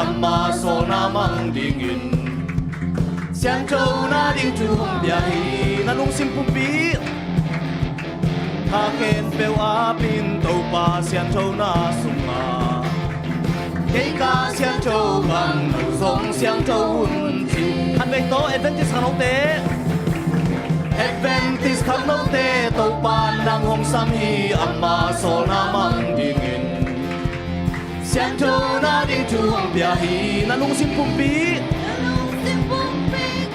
amma so na mang dingin xiang châu na ding chu bia hi na nung sim pupi tha ken peu a pin to pa xiang châu na sunga cây ca xiang châu bằng nụ sông xiang châu hun chi han về to Adventist khang tế Adventist khang tế to pa nang hong sam hi amma so na mang dingin xiang châu na ding chu bia hi na nung sim pupi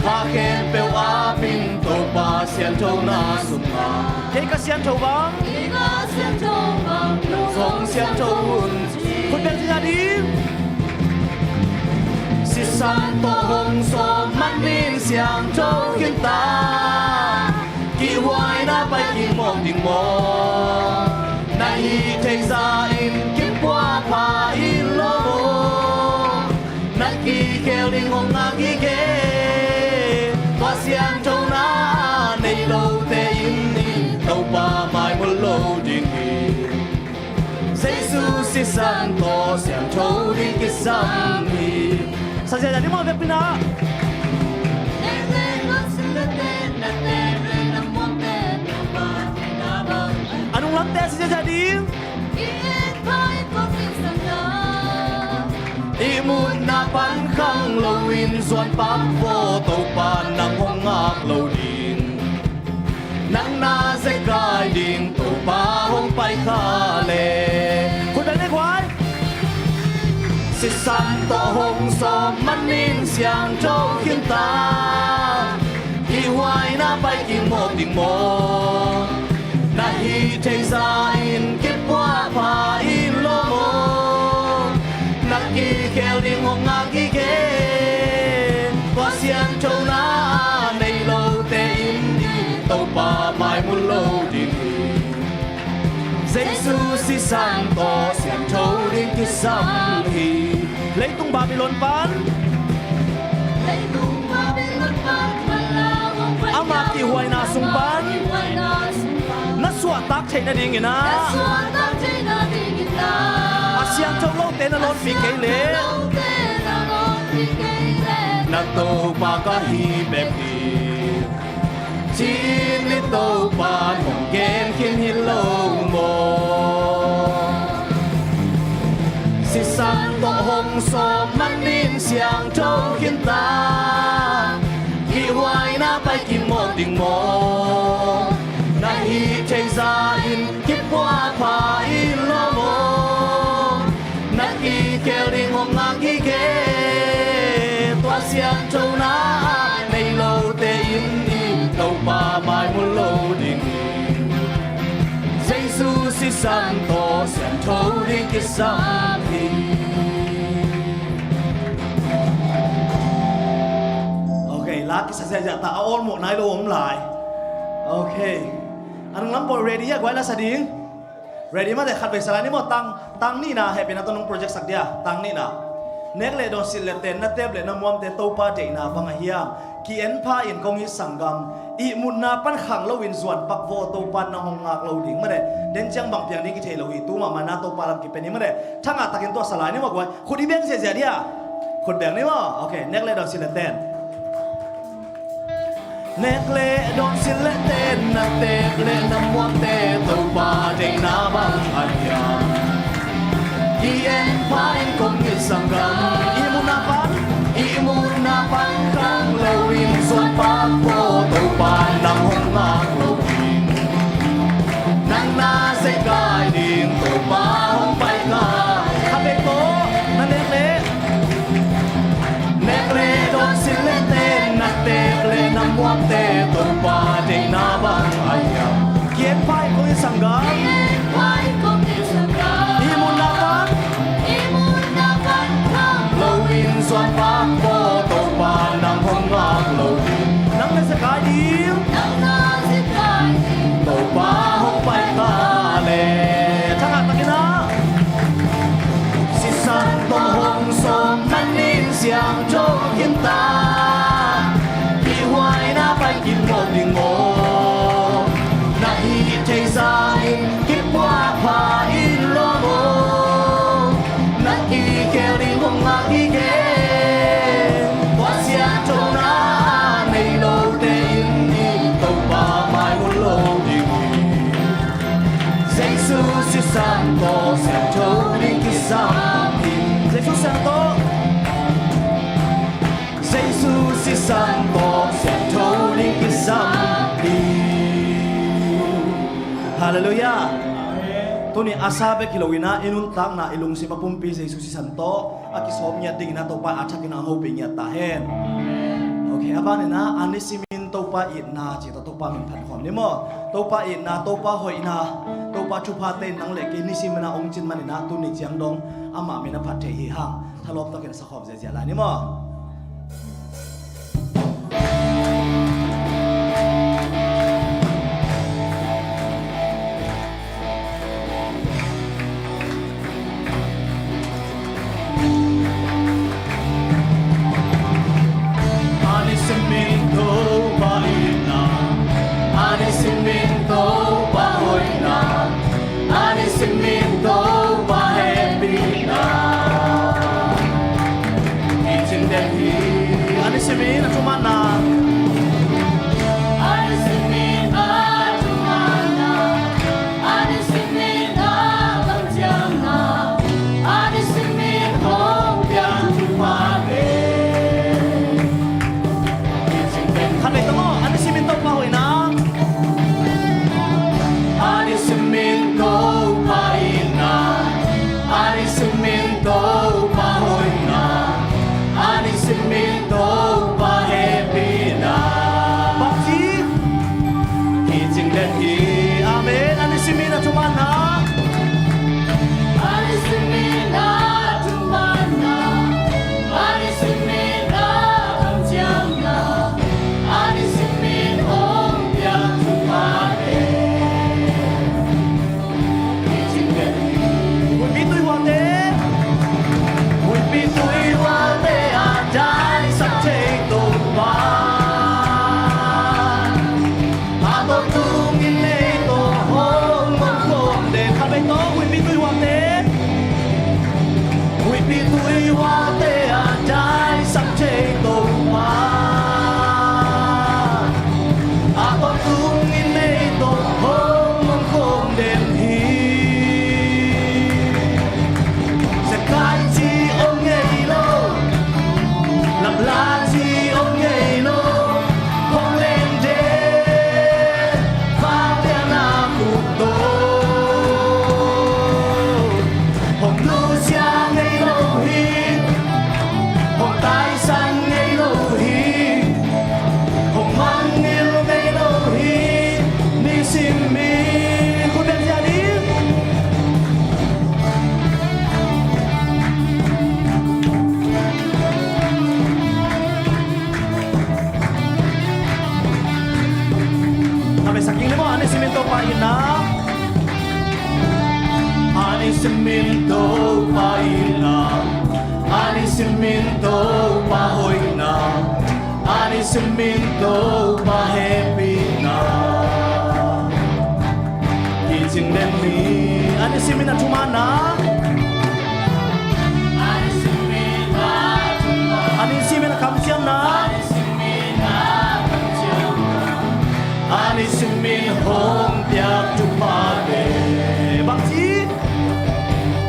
tha ken peu a pin to pa xiang châu na sunga cây ca xiang châu bằng nụ sông xiang châu hunคนเป็นที่ดีสิสันโตหงสมมันนินเสียงโจขึ้นตากี่วายน่าไปกี่มองดิ่งมองในเทซาอินกิบว่าพาอินโลโมนักกี่เกลดิ่งงงากี่เกตัวเสียงโจนาในโลเตอินนี่เต้าป่าไม้บนโลดิ่งsi santo siang châu đi cái sam hi sao giờ đi mua việc pina anong lang te si jadi imun na pan khang lowin suan pam vo to pan nang hong ngak lo din nang na se kai ding to pa hong pai kha le si santo hong som man nin xiang châu khiến ta hi hoài na bay kim một tình mô na hi chạy ra in kết qua pha in lô mô na ki khéo đi ngọc ngà ki kê qua xiang châu na này lâu tê in đi tàu pa mai muôn lâu đi Jesus si santo xiang châu đi cái sam hi lấy tung Babylon pan ama ki huai na sung pan na suat tak thei na ding ina asiang châu lo te na lon pi ke le na to pa ka hi be pi chin li to pa hong gen khin hi lo mo si santo hong so man nin xiang châu khiến ta khi hoài na bay kim một tình mô na hi chạy ra in kiếp qua pha in lo mô na ki kêu đi ngọc ngà ki kê toa xiang châu na này lâu tê in in tàu pa mai muôn lâu đình Jesus si santo xiang châu đi cái sam hi lá cái sạch sẽ ta ôn một nai đồ lại, ok, anh lắm bộ ready ya, quay là sao đi, ready mà để khát về salani mà tăng ni na happy na to nung project sắc dia, tăng ni na, next le don sil le ten na table na muam te to pa de na bang hiya, ki en pa in kong hi sangam, i mun na pan khang lo win zuan pak vo to pan na hong ngak lo ding mà de, den chang bang piang ding ki thei lo hi tu ma na to pa lam ki pe ni mà de, thang a takin to salani mà quay, khut i beng se se dia, khut beng ni ma, ok, next le don sil le ten. Nét lệ đón xin lệ tên na tê lệ năm muôn tê tàu ba đỉnh na băng anh ya ien pain công nghệ sang gam imun na pan khang lâu in xuân pa po tàu ba năm hong ngạc lâu in nang na sẽ gai điên tàu ba hong bay nga khắp đây có na nét lệ đón xin lệ tên na tê lệ năm muôn tê tàu ba đỉnh na băng anh ya ien pain công nghệ sang gam imun na pan Biakinnpi Wasia Tona Nei Lo Te Inni Topa Mai Ulo Digi Jesus is Santo Santo Nikisampi Jesus Santo Jesus is Santo Santo Nikisampi Hallelujah Tuni asabe kilowina inun tang na ilung si mapumpi sa Jesus si Santo akisom niya ding na to pa at sakin ang hoping niya tahen. Okay, aban na anisimin to pa na chito to pa min phatkhom ni mo. To pa na to pa hoi na to pa chupate nang le ki nisim na ong chin man na tu ni chiang dong ama min na phathe hi hang thalop to ken sa khom je la ni mo. Anisimin at sumana Anisimin at sumana Anisimin at lantiang na Anisimin hong biang tumake Kanay ito mo, anisimin to pahoy na Anisimin to pain na Anisimin to pahoy na Anisimin to pahepi na Bakti Kijing deti Amen Anisimin at sumana Anisimin at sumana Anisimin at lantiang na Anisimin hong biang tumake Kijing deti Uy bito'y wate Uy bito'y wate Dai sắp chế tổ ba Tôi tung in lê tổ hôn mong khôn để khăn bánh tố Hùi bi tùy hoa tế Hùi bi tùy hoa tế Dai sắp chế tổ ba Tôi tung in lê tổ hôn mong khôn đêm hi Sẽ khai chi ông nghề lâu Lặp lá chi ông nhảy lô Không lên đê Và đen là cuộc đô Hồng lưu xa ngay lâu hi Hồng tai xanh ngay lâu hi Hồng mang yêu ngay lâu hi Ni xin mi Cô đem ra đi Saking mo, anisiminto pa ina Anisiminto pa ina Anisiminto pa hoy na Anisiminto pa happy na Kijing den mi Anisimin at sumana Anisimin at sumana Anisimin at kamsiyam na Anisimin hong tiap chupade Bakti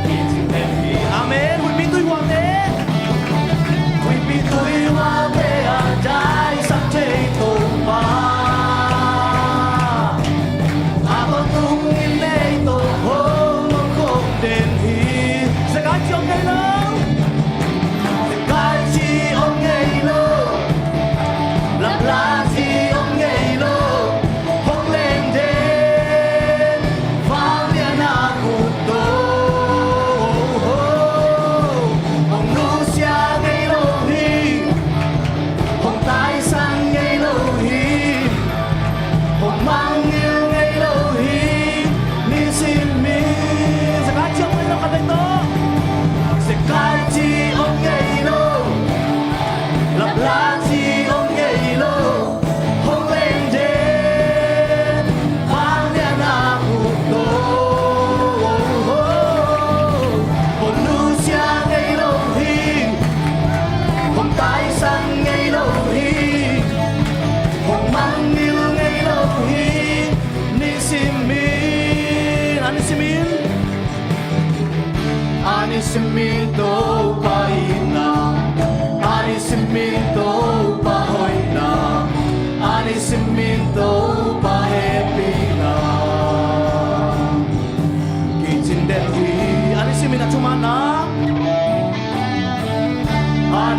Kijing tempi Amen Hui bito'y wate Hui bito'y wate Dai sắp chế tổ ba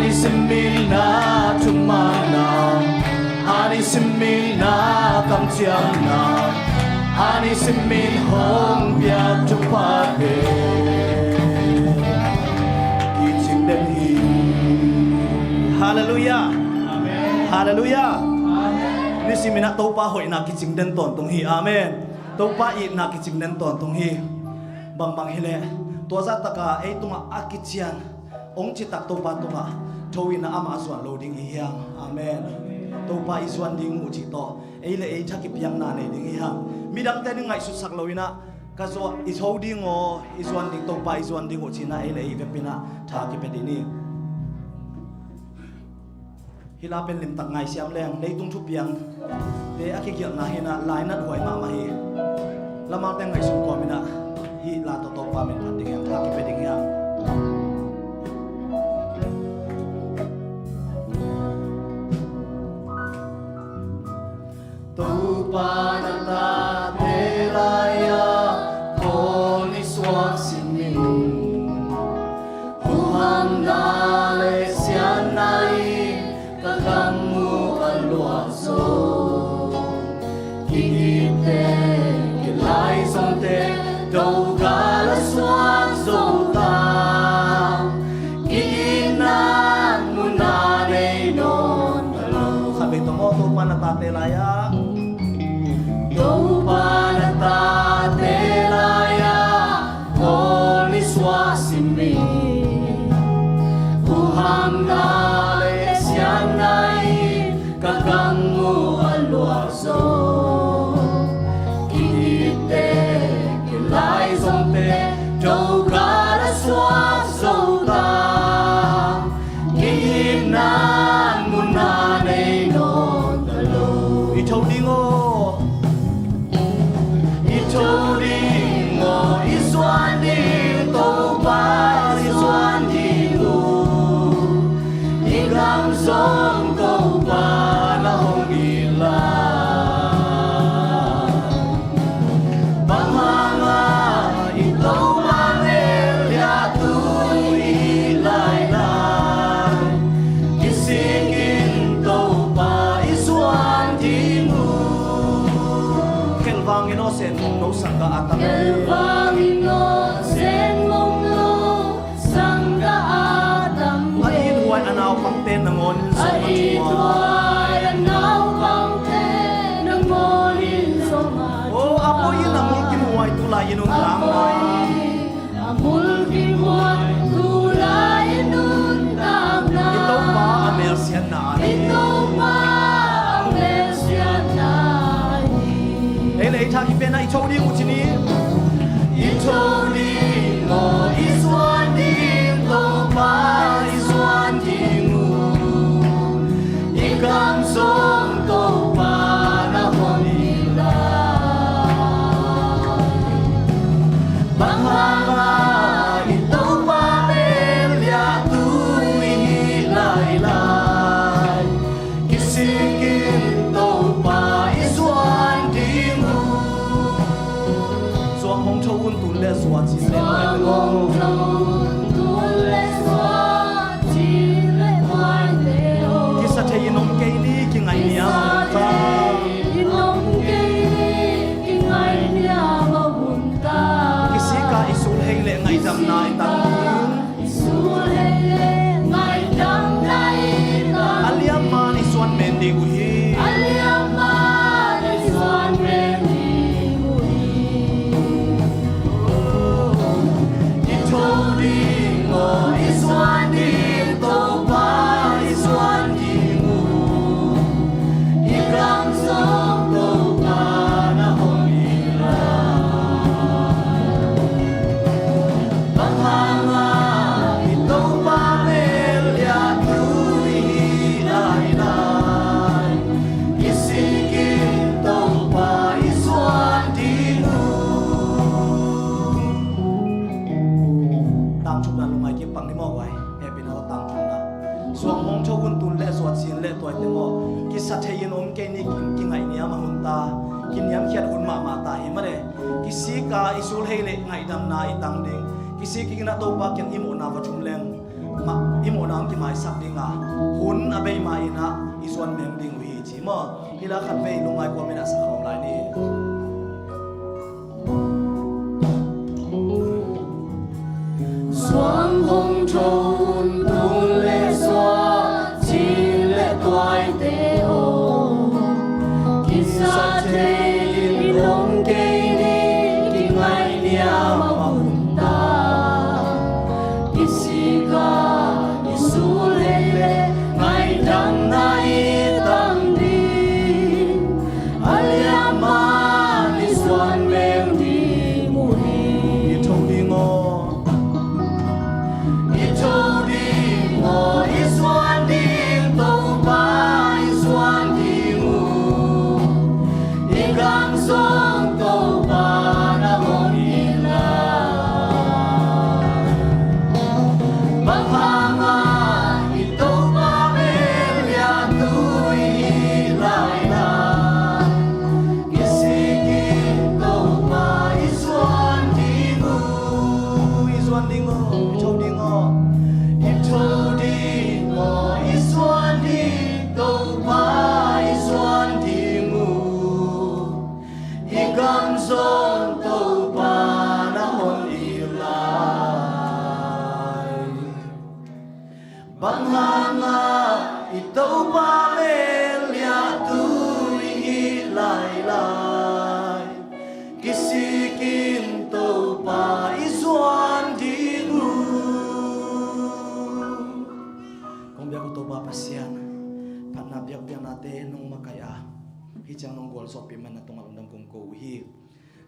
Ani semin na tumana, ani semin na kamtiang na, ani semin hong biak tupade. Kiching den hi. Hallelujah. Amen. Hallelujah. Amen. Ni si mina tau pa hoi na kiching den ton tung hi. Amen. Tau pa i na kiching den ton tung hi. Bang bang hile. Tua za taka ei tunga akichian. Ong chitak tau pa tunga. Tawin na ama aswan loading hiyang. Amen. Tau pa iswan ding u chito. Ei le ei thakip yang na nei ding hiyang. Midang te ni ngai su sak lowina. Kaso is holding o iswan ding tau pa iswan ding u china ei le ei vepina thakip edini. Hilapen lim tak ngai siam leng nei tung thu piang. Te akikial na hina lainat hoi ma ma hi. Lamang teng ngai sun ko mina. Hi la to to pa min panding yang thakip eding yang. Tupanata telaya koniswak simin Uham nale sianai kakamu alwaso Kikite kilai sonte Dogala swak zota Kikinan munane non Sabi ito mo, tupanata telaya Tupanata telaya koniswa simi Uham nale sianai kakamu alwaso Kite kilai zonte Jogara swak zota Kihinan munane non talo Ito dingo Tolingo iswandi toba iswandimu Igam song toba na hongila Pamanga ito manelya tu ilaylay Kisigin toba iswandimu Kelvang inosen no sangga atang Kelvangino senmongno sangga atang Ay huway anaw pangten nangon sa matua Ay anaw pangten nangonin sa matua Oh apo yun amul kinuway tulay nun langay Amul kinuway tulay nun langay Ito pa amersiyan na Ito pa amersiyan na Ele itakipen na ito di uchini Ito di mo iswan di mo pa iswan di mo Ikang song to pa na honila Bahanga ito pa melya tuwi hilaylay Kisigin to pa iswan di mo So ang hong chawun tulle swat si le Mong chawun tulle swat si le mai teo Kisa te inong kay ni kingay niya mahunta Inong kini kingay niya mahunta Kisika isulhay le ngay dam na itang Isulay le ngay dam na itang Aliyaman iswan mendi uhi Aliyaman iswan mendi Ito di mo iswan di to pa iswan di mo Ikang song to pa na honila Bahanga ito pa melya tuwi hilaylay Kisigin to pa iswan di mo Tang chuk na lumay ki pang ni mo wai Happy na tang chuk na Suang mong chawun tun le swat sin le toy te mo Kisa te yin om ke ni kin ngai niya mahunta Kin yam kiat un ma ma ta hi mare Kisika isul hei le ngai dam na itang ding Kisiki na to pa kyan imo na va chum leng Imo na ti mai sak dinga hun abei mai na isuan meng ding wi chi mo hila khat ve lungai ko mena sa khom lai ni Xuân hồng trồn tung lệ xóa chỉ lệ toại tê ô khi xa thế in lông cây đi khi ngày nia mà hùn ta khi si ca khi su lệ lệ ngày đăng nay tăng đi aliama đi xuân mềm đi mùi ni thong ding o sopi man na tungal undang kong ko hi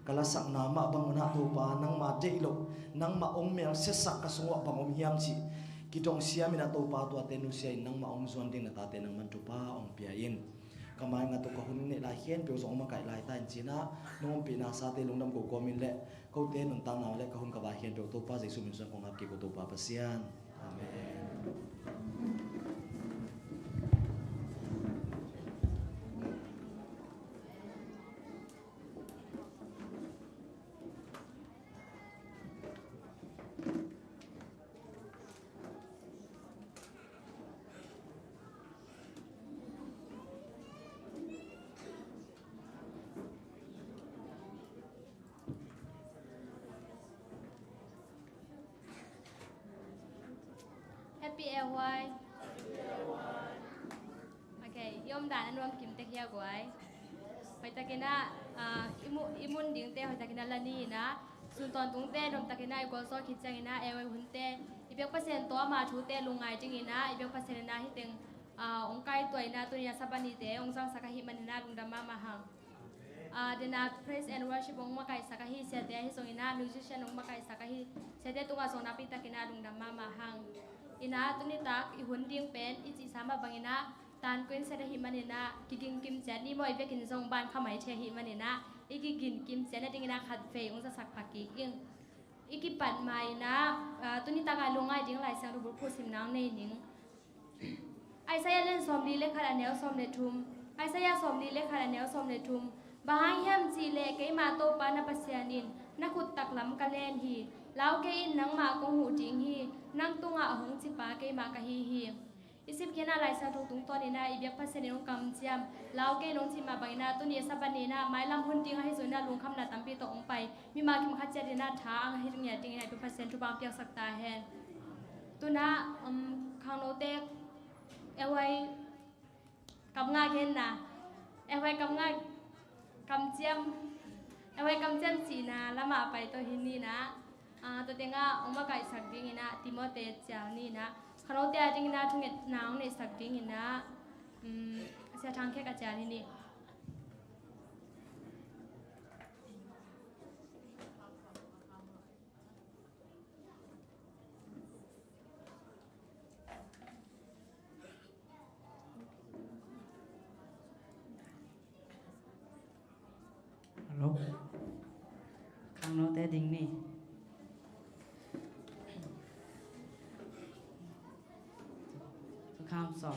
kalasak na ma bang na to pa nang ma deilo nang ma ong mel sesak kasungwa bang om hiam chi kitong sia mina to pa to atenu sia nang ma ong zon ding na tate nang man to pa ong piain kamay nga to kahun ne la hien pe zong ma kai lai tan china nong pi na sa te lungdam ko komin le ko te nun tang na le kahun ka ba hien pe to pa jesu min son kong ap ki ko to pa pasian amen. Happy LY. Okay, yom dan anwam kim te kia guai. Hoi takina imun ding te hoi takina lani na sunton tung te dom takina ikol so khitchang ina ewe hunte ibek pasen to ma thu te lungai jing ina ibek pasen na hiteng ongkai toina tunia sabani te ongsang sakahi manina lungdama mahang. Dena praise and worship ong makai sakahi sete hi song ina musician ong makai sakahi sete tunga song napi takina lungdama mahang. Ina tunitak ihunding pen ichi sama bangina tan kuin sete hi manina kiging kim chen ni moi bekin song ban khamai the hi manina igigin kim chen dingina khat fe ong sa sakpaki ing ikipat mai na tunita ga lungai ding lai sang ru phusim nang nei ning Isaiah len som li le khala neo som le thum Isaiah som li le khala neo som le thum bahang yam chi le ke ma to pa na pasianin na khut tak lam ka len hi lao ke in nang ma ko hu ting hi nang tunga hong chi pa ke ma ka hi hi isip kena lai sa thuk tung ton ina ibyak pasen ong kam chiam lao ke nong chi ma baina tu ni sabani na mai lam hun ting hi zoina lung kham na tampi to ong pai mi ma kim kha che na tha ang hi ring ya ting ina tu pasen tu bang pyak sakta hen tuna khang no te ewai kam nga gen na ewai kam nga kam chiam ewai kam chiam chi na lama pai to hin ni na to tenga oma kai sak ding ina timote chal ni na khano te ding na thunget naung ne sak ding ina sia thang khe ka chal ni Hello. Khang no te ding ni. Tu kham so.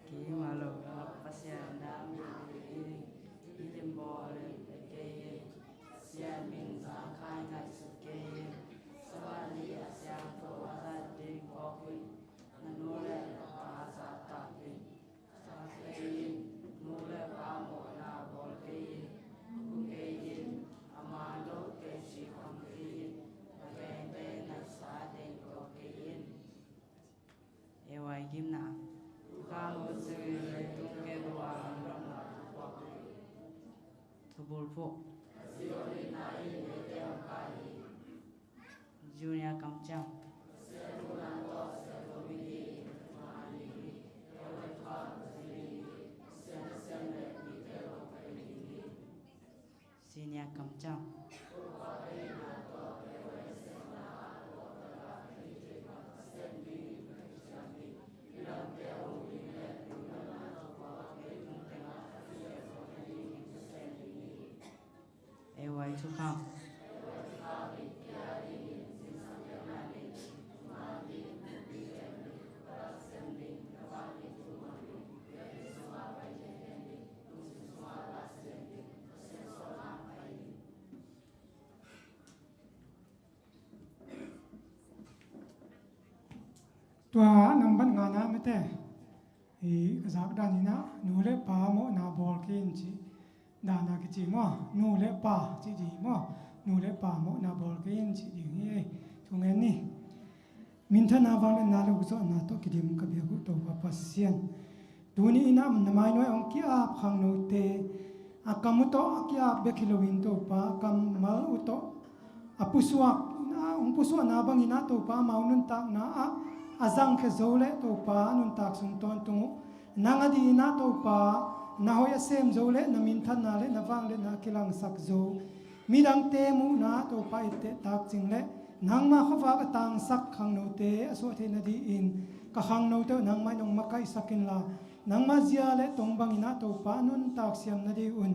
Ki ma lo pasya na mi lim bo le ke sia min sa khai ngai su ke sa li asya to wa ding ko kui na no kim na ka ho se tung ke dua thubul pho Junior Kamchang Senior Kamchang AY to comeตัวนับบันงานะไม่แต่กษัตริย์ดานินะนูเล่ป่าโมนาบอลกินจีดานากิจิมอนูเล่ป่าจีดีมอนูเล่ป่าโมนาบอลกินจีดีนี่ทุกเงินนี่มินทนาวันนาลูกโซนาโตกิดิมกับเบียกุโตปะปัสเซียนตัวนี้น้ำนามายน้อยองกี้อาบขังโนเตอากัมุโตอากี้อาบเบคิโลวินโตปะกัมมาอุโตอาปุสวกองปุสวกนาบังอินาโตปะมาอุนุนตักนาazang ke zole to pa nun tak sum ton tungu nanga di na to pa na hoya sem zole na min than na le na wang le na kilang sak zo midang te mu na to pa ite tak ching le nang ma khawa ka tang sak khang no te aso the na di in ka khang no te nang ma nong makai sakin la nang ma zia le tong bang ina to pa nun tak siam na di un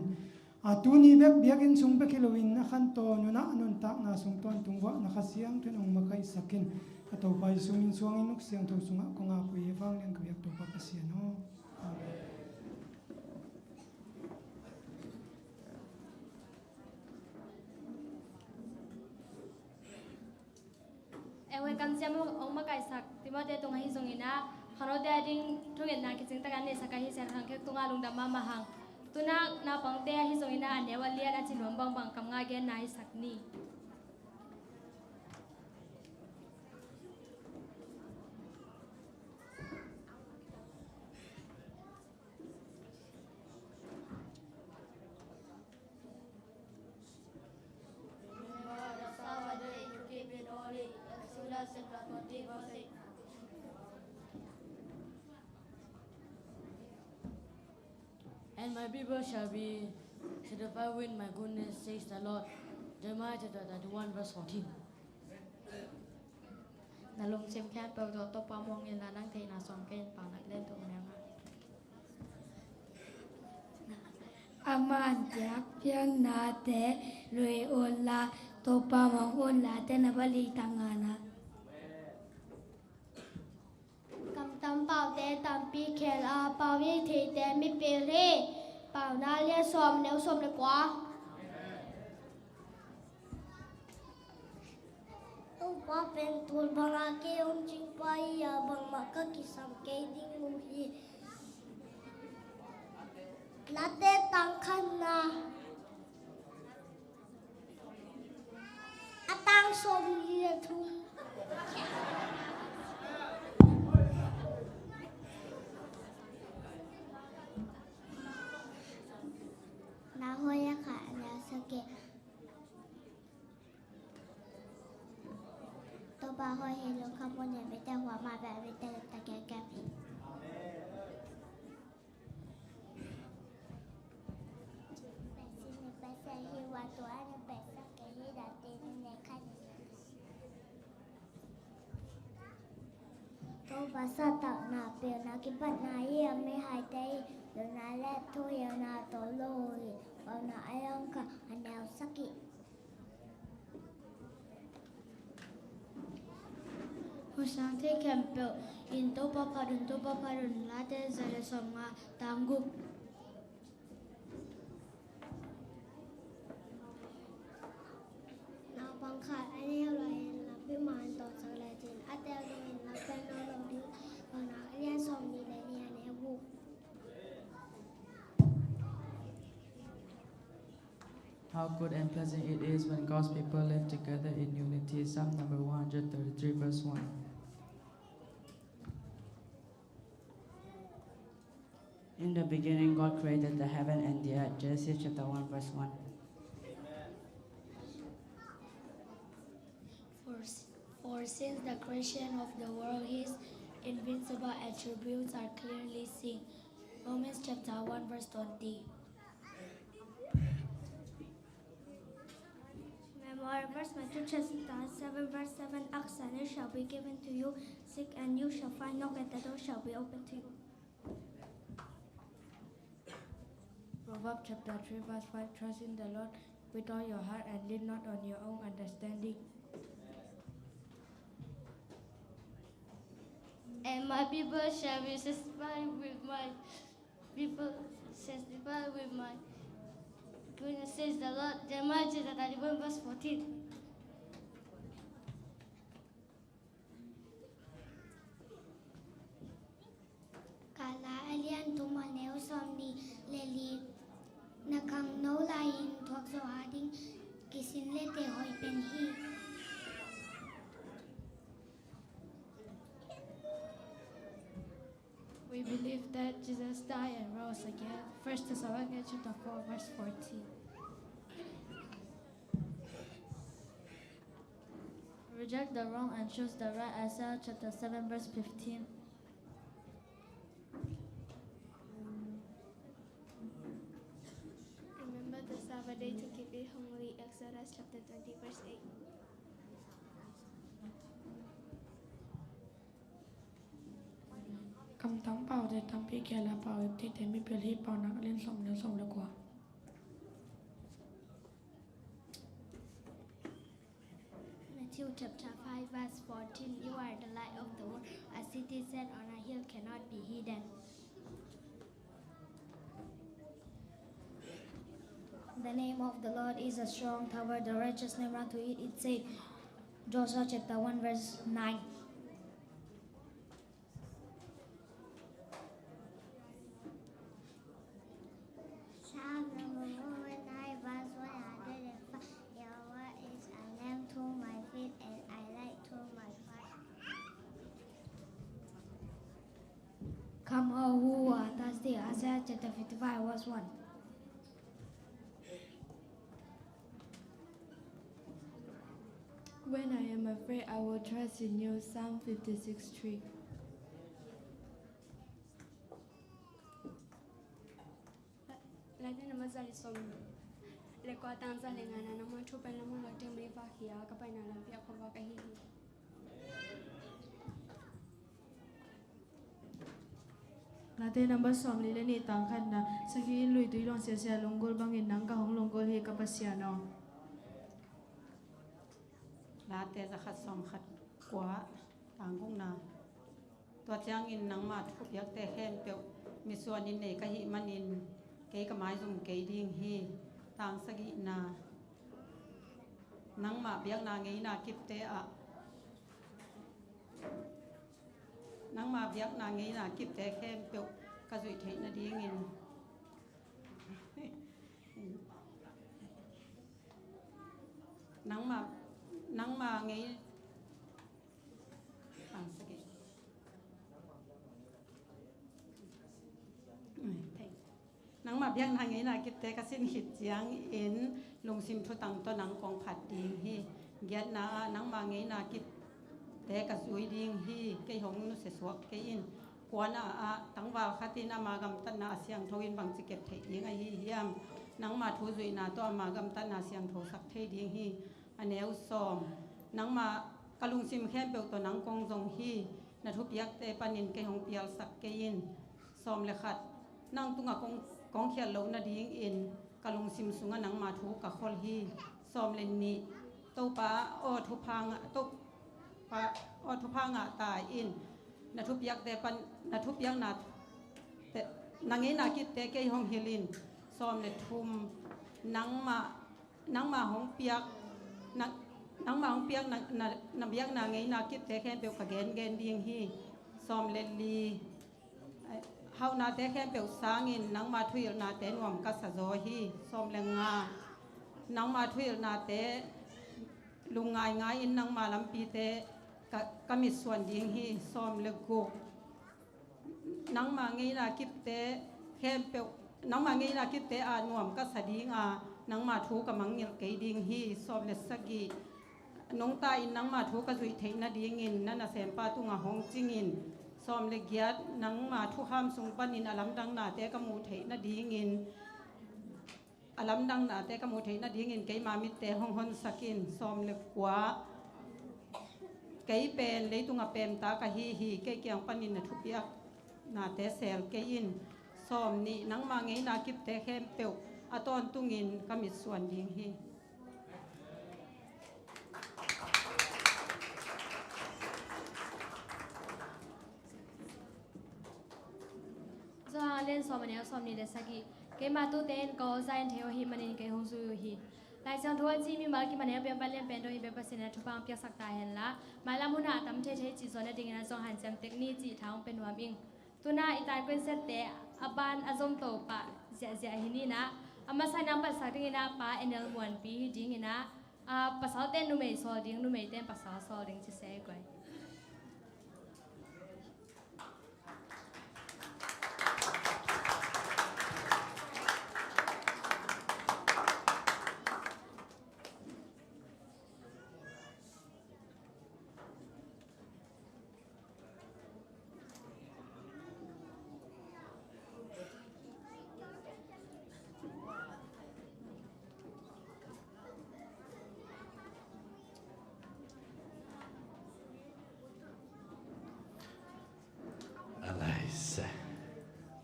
atuni bek biakin sung be kilowin na khan to nu na nun tak na sung ton tungwa na khasiang the nong makai sakin atau pai sungin suangin nuk siang to sunga ko nga pu yewang yang kwiak to pa pasian no ewe kan siamu ong makai sak timote tung hi zongina khano de ding thungen na kiching takan ne sakai hi ser hang ke tunga lungda mama hang tuna na pangte hi zongina anewa lian a chinom bang bang kam nga gen na hi sakni And my people shall be satisfied with my goodness, says the Lord. Jeremiah chapter 31, verse 14. na lung sim khan pa do to pa mong yin la nang thei na song ken pa nak len to me ma aman jak piang na te lui on la to pa mong on la te na bali tangana cầm tâm bảo tế tâm pi khen à bảo vi thì tế mi pi ri bảo na lia xòm nếu xòm được quá ông quá bên tuôn bằng à kia ông chinh bay à bằng mà các kỳ sam cây đinh ngủ hi lá tế tăng khăn na à tăng xòm lia thu na hoya ka na sake to ba hoy hello kamu ne beta hua ma ba beta ta ke ka to ba sa ta na pe na ki pat na ye me hai dai do na le to ye na to loi na ayong ka anaw sakit hosang te kempe in to pa parun la te zale som nga tanggup na bang khat anaw lai la pi man to sang lai jin atel do in la pen no lo di na ria som ni le ni ane bu How good and pleasant it is when God's people live together in unity. Psalm number 133, verse 1. In the beginning, God created the heaven and the earth. Genesis chapter 1, verse 1. For since the creation of the world, his invincible attributes are clearly seen. Romans chapter 1, verse 20. Memorial verse, Matthew chapter 7, verse 7. Ask and it shall be given to you. Seek and you shall find. Knock and the door shall be opened to you. Proverbs chapter 3, verse 5. Trust in the Lord with all your heart and lean not on your own understanding. And my people shall be satisfied with my goodness, says the Lord. Jeremiah chapter 31, verse 14. Kala alien tu maneu somni leli nakang no lain thuak so ading kisin le te hoi pen hi. We believe that Jesus died and rose again. 1 Thessalonians chapter 4, verse 14. Reject the wrong and choose the right. Isaiah chapter 7, verse 15. Remember the Sabbath day to keep it holy. Exodus chapter 20, verse 8. Cầm tống bảo để tống bị kẻ là bảo thì thế mới biểu hiện bảo nặng lên sông nếu sông là quả. Matthew chapter 5, verse 14. You are the light of the world. A city set on a hill cannot be hidden. The name of the Lord is a strong tower. The righteous name run to it. It said, Joshua chapter 1, verse 9. Psalm number 119, verse 105. Your word is a lamp to my feet and a light to my path. Come all who are thirsty. Isaiah chapter 55, verse 1. When I am afraid, I will trust in you. Psalm 56, 3. Latin namazali som le kwa tanza le ngana na matu pa na mga teme va hia ka pa na lampia ko va ka hi Latin number som le ni tang khan na sagi lui tui long sia sia longgol bangin nang ka hong longgol hi ka pasya no La te za khat som khat kwa tang kong na tua chang in nang ma thup yak te khen pe mi suan in nei ka hi manin ke ka mai zum ke ding hi tang sagi na nang ma biak na ngei na kip te a nang ma biak na ngei na kip te khen pe ka zui thei na ding in nang ma ngei tang sagi nang ma biak na ngei na kip te ka sin hit chiang in lung sim thu tang to nang kong phat ding hi giat na nang ma ngei na kip te ka zui ding hi ke hong nu se suak ke in kwana a tangwa khatina ma gam tan na siang thoin bang chi kep thei ding a hi hiam nang ma thu zui na to ma gam tan na siang tho sak thei ding hi aneu som nang ma kalung sim khem pe to nang kong jong hi na thu piak te panin ke hong pial sak ke in som le khat nang tunga kong khial lo na ding in kalung sim sunga nang ma thu ka khol hi som len ni to pa o thu phang to pa o thu phang a ta in na thu piak te pan na thu piak na te nange na kit te ke hong hilin som le thum nang ma hong piak nang ma hong piak na biak na ngei na kit te khen pe ka gen ding hi som le li hau na te khen pe sang in nang ma thuil na te nuam ka sa zo hi som le nga nang ma thuil na te lung ngai in nang ma lam pi te ka mi suan ding hi som le go nang ma ngei na kip te khem pe nang ma ngi na ki te a nuam ka sading a nang ma thu ka mang ngil ke ding hi som le sagi nong ta in nang ma thu ka zui thei na ding in na na sem pa tu nga hong ching in som le giat nang ma thu ham sung panin alam dang na te ka mu thei na ding in alam dang na te ka mu thei na ding in ke ma mit te hong hon sakin som le kwa ke pen le tu nga pem ta ka hi ke kyang panin na thu piak na te sel ke in som ni nang ma ngei na kip te khem peu aton tungin kamit suan ding hi do lên so mà som ni le sagi ke ma tu ten ko zain theo hi manin ke hong su hi lai chang thua chi mi mal ki mane pe pa len pen do hi be pa sin thu pang pya sak ta hen la mai la mun na tam the the chi zon na ding na song han cham technique chi thang pen wa ming tu na itai kwen set te aban azom to pa zia hi ni na ama sai nam pa sa ding na pa enel mon pi ding na pa sa ten nu mei so ding nu mei ten pa sa so ding chi se kwai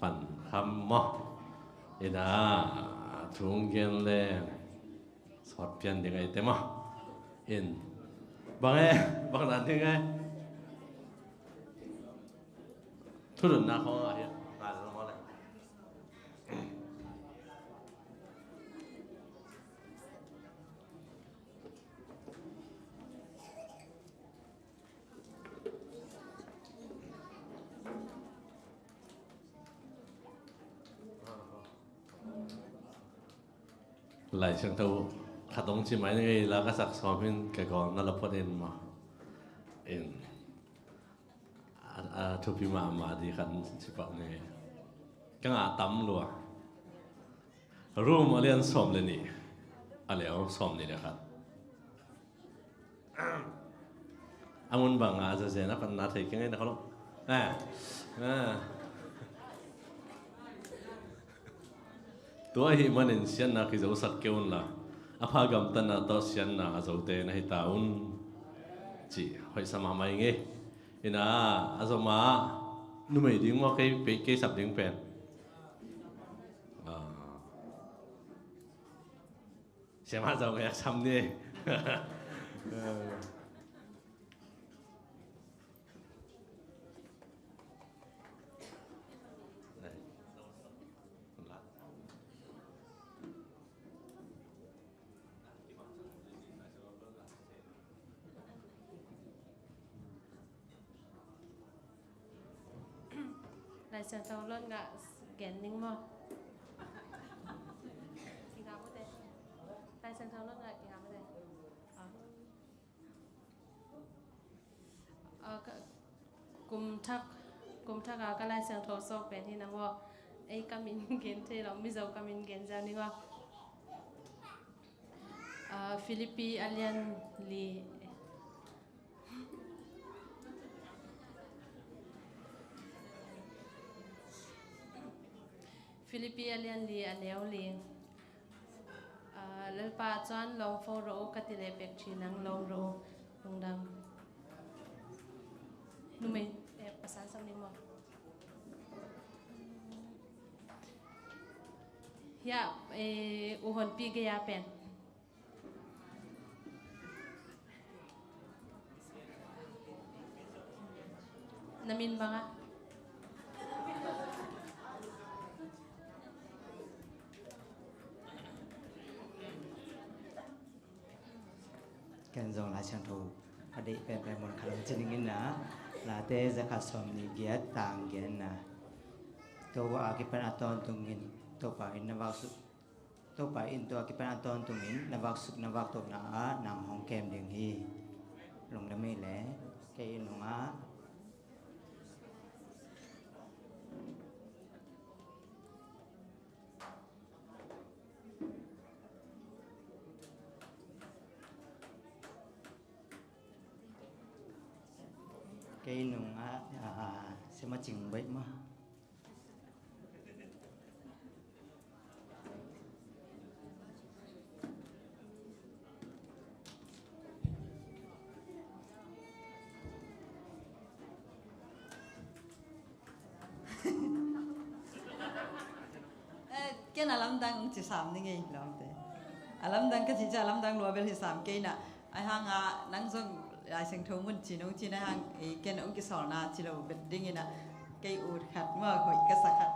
Pan hammo ina thungen le sot pian ding ai tema in bang nan ding ai thurun na kho ya ga lo mo le lại sang thâu khát đông chỉ mấy ngày là các sắc xóm bên cái con nó là phát in mà in thu phí mà đi khăn chỉ bảo này cái ngã tắm luôn room ở liền xóm lên nè léo xóm này là khăn anh muốn bằng giờ giờ nó còn nói thấy cái này nó không tua hi manin sian na ki zo sak keun la apha gam tan na to sian na zo te na hi taun chi hoi sama mai nge ina azoma nu mai ding mo ke sap ding pen sema zo nge sam ni lại sang thâu lon ngạ gen ning mo ki ga mo te lại sang thâu lon ngạ ki ga mo te kum thak ka lại sang thâu sok pen hi na wo ai kamin gen the lo mi zo kamin gen ja ni wa Philippi alien li Philippi alien li aneo li lalpa chuan long fo ro katile pek thi nang long ro lungdam numei pasan sam ni mo ya uhon pi ge ya pen namin ba nga kan zong la chang thu ade pen pen mon khalang chen ngin na la te za kha som ni giat tang gen na to wa ki pan aton tungin to pa in na wa su to pa in to ki pan aton tungin na wa su na wa to na nam hong kem ding hi long na me le ke in nga sẽ mà chỉnh bệnh mà cái nào làm đang chỉ sắm đi nghe làm thế làm đang cái gì chứ làm đang lúa bên thì sắm cái nè ai hàng nắng dùng ai sinh thú mình chỉ nấu chỉ nè hàng cái nấu cái sỏi na chỉ là bên đi nghe nè cái ủi khát mà hỏi cái sắc khát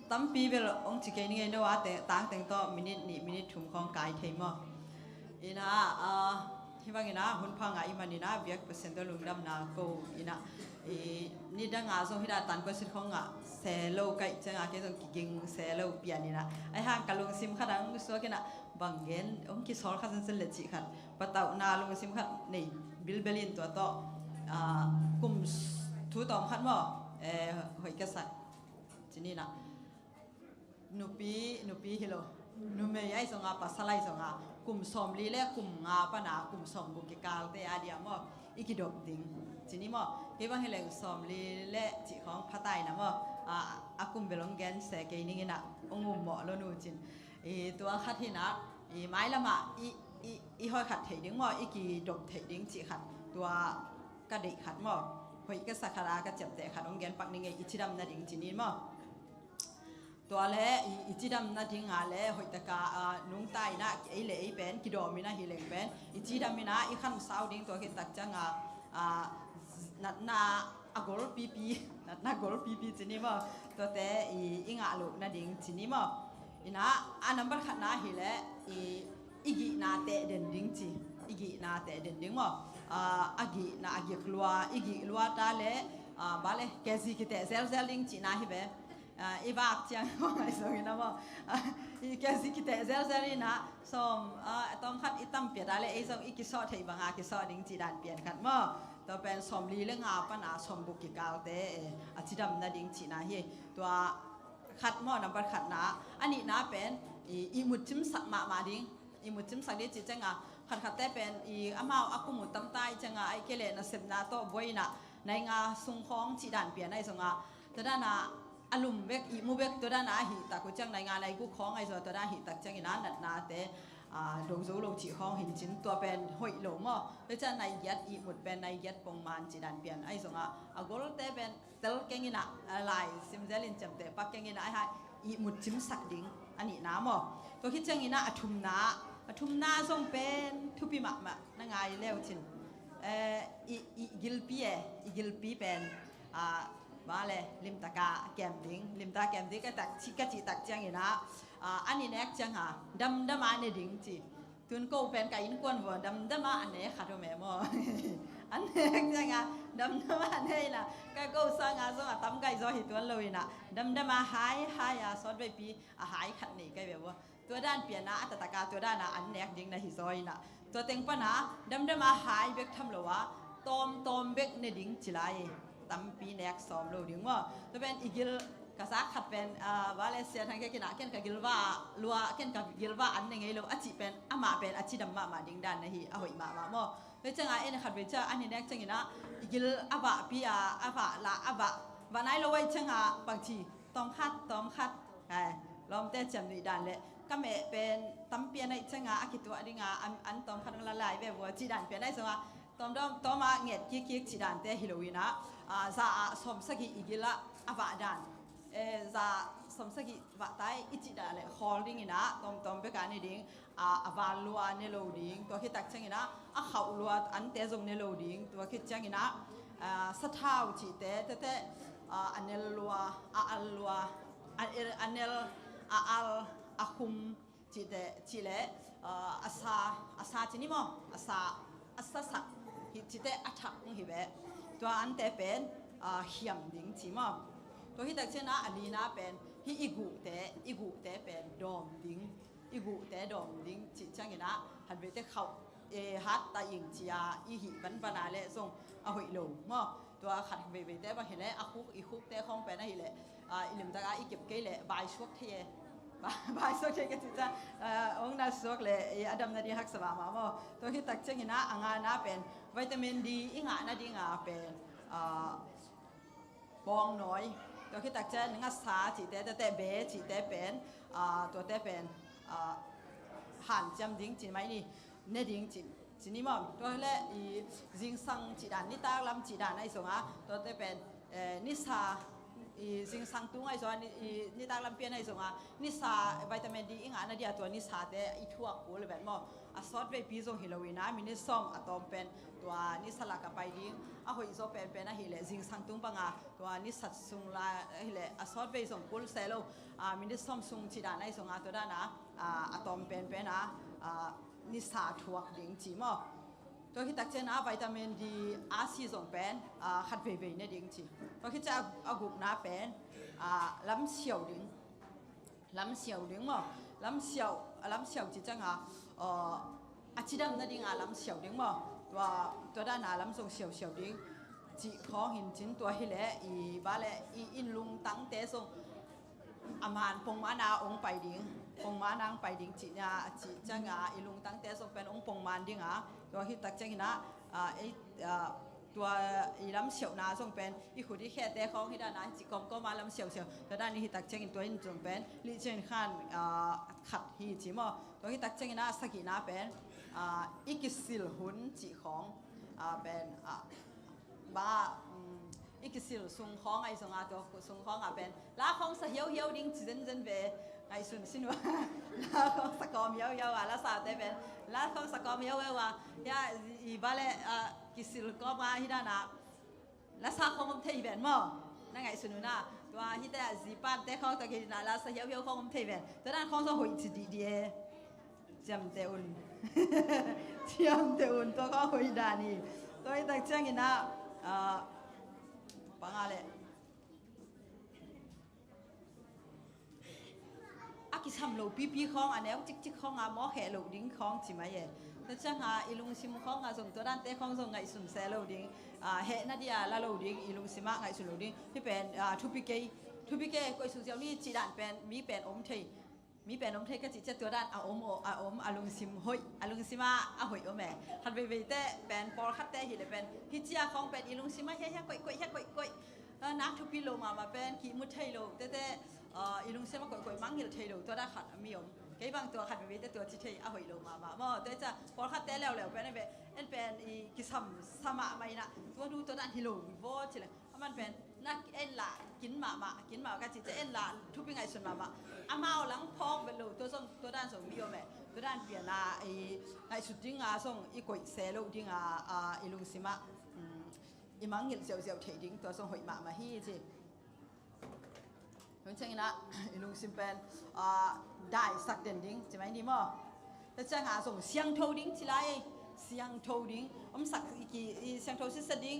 tắm pi về ông chỉ cái nghe đâu áแต่ต่างแต่งต่อminute ถุงของกายเทมอ่ะอีน่ะที่ว่าไงนะหุ่นพังอ่ะอีมันนี่นะเบียกเปอร์เซ็นต์ตัวลุงดำนาโกอีน่ะนี่ดังอ่ะส่งให้ได้ตันก็สิของอ่ะเซโลไก่จังอ่ะแค่ส่งกิ่งเซโลเปียนี่นะไอ้ห่างกับลุงซิมขัดลุงสัวกันนะบางเงินองค์กิสอลขัดเส้นเล็ดจีขัดปะเต่านาลุงซิมขัดนี่บิลเบลินตัวโตกลุ่มทูตอมขัดมั้งหอยกระสักจีนี่นะนูปีฮิโลนูเมย์ไอ้ส่งอ่ะปัสสาวะส่งอ่ะกลุ่มสมลีเล่กลุ่มงาปนากลุ่มสมบุกิกาลเตอาเดียมั้งอีกิดบดิ้งทีนี้มั้งเกี่ยวกับเรื่องสมลีเล่จีของพัตไตนะมั้งอากุมเบลงแกนเสกนี่นะองุ่มเหมาะแล้วนู่นจินตัวขัดที่นะไม้ละมาอีหอยขัดเถียดิ้งมั้งอีกีดบเถียดิ้งจีขัดตัวกระดิกขัดมั้งหอยก็สักขารากระเจ็บแต่ขัดองแกนปักนี่ไงอีจิดำนาดิ้งจีนี่มั้งตัวเล่อีจิดำนาดิ้งอะไรหอยตะกานุ่งไตนะไอเล่ไอเป็นกิโดมินะฮิเลงเป็นอีจิดำมินะอีขันสาวดิ้งตัวกิตักจังนัดนาอากอลปีนัดนากอลปีจีนี่มั้งตัวแต่อีงาลูนาดิ้งจีนี่มั้งอีน่ะนัมเบอร์ขัดนาฮิเล่อีกีนาเตเดนดิ้งจีอีกีนาเตเดนดิ้งมั้งอากีกลัวอีกีลัวตาเล่บาเล่แกซีกิเตเซลดิ้งจีนาฮิเบอีบากจังว่าไงส่งนะมั้งอีแกซีกิเตเซลนี่นะส่งต้องขัดอีตั้มเปียดอะไรไอ้ส่งอีกิซอเทบังอากิซอดิ้งจีดันเปลี่ยนขัดมั้งตัวเป็นสมลีเรื่องอาปนาสมบุกิกาลเตอจิดำนาดิ้งจีนาฮีตัวขัดมั้งนับบัตรขัดนะอันนี้นะเป็นอีมุดจิ้มสักมาดิ้งอีมุดจิ้มสักนี้จีจังอ่ะขัดแต่เป็นอีอามาอากุมุดตั้มใต้จังอ่ะไอ้เกเลนะเสพนาโตบอยนะในงาสุงของจีดันเปลี่ยนไอ้ส่งอ่ะตัวด้านน่ะอารมณ์เบกอีมูเบกตัวด้านน่ะหิตากุจังในงานในกูของไอ้ส่วนตัวด้านหิตักจังอีนั้นนาเตดงโซโลจีของหินจินตัวเป็นหอยหลงอ่ะเพราะฉะนั้นในยัดอีหมดเป็นในยัดปงมันจีดันเปลี่ยนไอ้ส่งอ่ะกอลเตเป็นเตลเก่งอีน่ะอะไรซิมเซลินจำเตปักเก่งอีน่ะไอ้ให้อีหมดจิ้มสักดิ้งอันนี้น้ำอ่ะตัวคิดจังอีน่ะอทุมนาส่งเป็นทุปีมะนั่งไงเลี้ยวจินอีกิลปีเป็นมาเลยลิมตากาแกมดิ้งลิมตาแกมดิ้งก็ตักชิกจีตักจังอีน่ะอันนี้เน็กจังฮะดำมาเนี่ยดิ้งจีตุนโกเป็นไก่อินกวนวัวดำมาอันนี้ขาดแม่หมออันนี้จังฮะดำมาอันนี้นะก็กูสร้างส่งตั้มไก่ซอหิตัวเลยนะดำมาหายสอดไปปีหายขัดนี่ไก่แบบว่าตัวด้านเปลี่ยนนะอัตตากาตัวด้านนะอันเน็กดิ้งนะหิซอยนะตัวเต็งปะนะดำมาหายเบกทำหรอวะตอมเบกเนี่ยดิ้งจิไลตั้มปีเน็กซ้อมเลยดิ้งว่าตัวเป็นอีกิลกษัตริย์ขัดเป็นวาเลเซียทางแค่กินอะเก่นกับกิลว่าลัวเก่นกับกิลว่าอันยังไงเราอาชีเป็นอามาเป็นอาชีดำมาดิ้งดันนะฮีเอาหิมาโม่เพราะฉะนั้นเอ็นขัดเป็นเจ้าอันนี้เน็กจังนะกิลอาบะปีอาบะละอาบะวันไหนเราไว้จังอ่ะบางทีต้มคัดลอมเตะจำดีดันเลยก็แม่เป็นตั้มเปียในจังอ่ะอากิตัวดิ้งอ่ะอันต้มคัดละลายแบบว่าจีดันเปียในส่วนต้มมาเงียดกิ๊กจีดันเตะฮิโลวีนะซาสมสกิอีกิละอาบะดันza samsagi vatai ichida le holding ina tom be kan ding avalua ne loading to hitak changina a khawlua an te jong ne loading to khit changina sathau chi te anel lua alua anel al akhum chi te chi le asa chini mo asa sa hi chi te athak hi be to an te pen hiam ding chi moตัวที่ตักเช่นนะอันนี้นะเป็นที่อีกูแต่เป็นดอมดิ้งอีกูแต่ดอมดิ้งจิช่างอย่างนะหันไปแต่เขาฮัตตาอิงจียาอีหิบันปนาเล่ส่งเอาหิโลมั้งตัวขัดไปแต่ว่าเห็นแล้วอีคุกแต่ของเป็นอะไรเลยอิลิมตากาอีเก็บเกลี่ยบายช่วงเทียบายช่วงเทียก็จิจ้าองค์น่าสวกเลยอดัมนาดีฮักสบามามั้งตัวที่ตักเช่นนะอ่างนะเป็นวิตามินดีอีงานาดีงาเป็น ปองน้อยตัวคิดตักเจนงัดสาจีแต่เบจีแต่เป็นตัวแต่เป็นหันจำดิ้งจีไหมนี่เนดิ้งจีนี่มั้งตัวเล่อีจิงสังจีด่านนี่ตาลำจีด่านไอ้ส่งตัวแต่เป็นนิสาจิงสังตุ้งไอ้ส่วนนี่ตาลำเปียนไอ้ส่งนิสาวิตามินดีอีกอันนั้นเดียวตัวนิสาแต่อีทั่วกูเลยแบบมั้งซอสเวปีส่งฮิโลวีนะมินิซอมอะตอมเป็นตัวนิสลากกับไปดิ้งหอยโซเป็นนะฮิเลจิงสังตุ้งปังตัวนิสัตซุงลาฮิเลซอสเวส่งกูเซโลมินิซอมซุงจีด่านไอ้ส่งตัวด้านนะอะตอมเป็นนะนิสาทั่วดิ้งจีมั้งตัวที่ตักเจนะวิตามินดีอาซีส่งเป็นขัดเวเนี่ยดิ้งจีตัวที่จะเอากุกน้าเป็นล้ำเฉียวดิ้งมั้งล้ำเฉียวจีจังอาชีดำนั่นดิ้งล้ำเฉียวดิ้งมั้งตัวด้านล้ำส่งเฉียวดิ้งจีของหินจินตัวฮิเลอีบ้าเลอีอินลุงตั้งเตะส่งอามานพงมานาองไปดิ้งพงมานางไปดิ้งจีเนี่ยจีจังอีลุงตั้งเตะส่งเป็นองพงมานดิ้งตัวที่ตักจังนะตัวอีล้ำเฉียวนาส่งเป็นอีขุดที่แค่เตะของที่ด้านนั้นจีกอมก็มาล้ำเฉียวตัวด้านนี้ที่ตักจังตัวนี้ส่งเป็นลิเจนขันขัดฮีจีมั้งตัวที่ตักจังนะสกีนาเป็นอีกิสิลหุ่นจีของเป็นบ้าอีกสิลซุงของไอ้ส่งตัวซุงของเป็นล้าของสะเหี่ยวดิ้งจีเจนเวไอ้ส่วนสินว่าล้าของสกอมเหี่ยวล้าสาเตเป็นล้าของสกอมเหี่ยวว่าย่าอีบ้าเลยกิสิลก็มาที่ด้านนั้นล้าสาของผมเทียนมั้งนั่งไอ้ส่วนน่ะตัวที่แต่จีปันแต่ของตะกี้น่ะล้าสะเหี่ยวของผมเทียนตัวนั้นของสหุ่นจีดีจำเตอุ่นตัวก็หุ่นด้านนี้ตัวที่ตักเจ้ากินนะปังอะไรอากิทำโลปีของอันนี้จิกของหมอแห่โลดิ้งของจิมาเย่แต่จังอีลุงซิมของส่งตัวด้านเตะของส่งไงสุ่มเซโลดิ้งแห่นาเดียลาโลดิ้งอีลุงซิมาไงสุ่มโลดิ้งที่เป็นทูพิเกก็สุ่มเจ้านี่จีด่านเป็นมีเป็นอมเทมีเป็นอมเทก็จิตัวด้านอมอาลุงซิมหอยอาลุงซิมาหอยอมแม่หัดไปเตะเป็นปอลคัดเตะหิเลเป็นฮิจิอาของเป็นอีลุงซิมาเฮ้ก้อยนักทุพิโลมาเป็นขีมุดไทโลแต่อีลุงซิมาก้อยมั่งหิลไทโลตัวด้านขัดมีอมไอ้บางตัวขัดไปแต่ตัวจิตใจหอยโลมาแต่จะปอลคัดเตะแล้วเป็นอีกิซัมสมาไม่นะตัวดูตัวด้านฮิโลวิโวใช่เลยมันเป็นนักละกินมาก็จิตจะทุพิงไงส่วนมาอามาหลังพองเป็นโลตัวด้านส่งมีอมแม่ตัวด้านเปลี่ยนไอ้สุดดิ้งส่งอีก้อยเซโลดิ้งอีลุงซิมาอีมังเงินเสียวเทดิ้งตัวส่งหอยมาฮีสิเพราะฉะนั้นอีลุงซิมเป็นได้สักเด่นดิ้งใช่ไหมนี่มั้งแต่จะส่งเสียงโทดิ้งที่ไรเสียงโทดิ้งสักอีเสียงโทสิสดิ้ง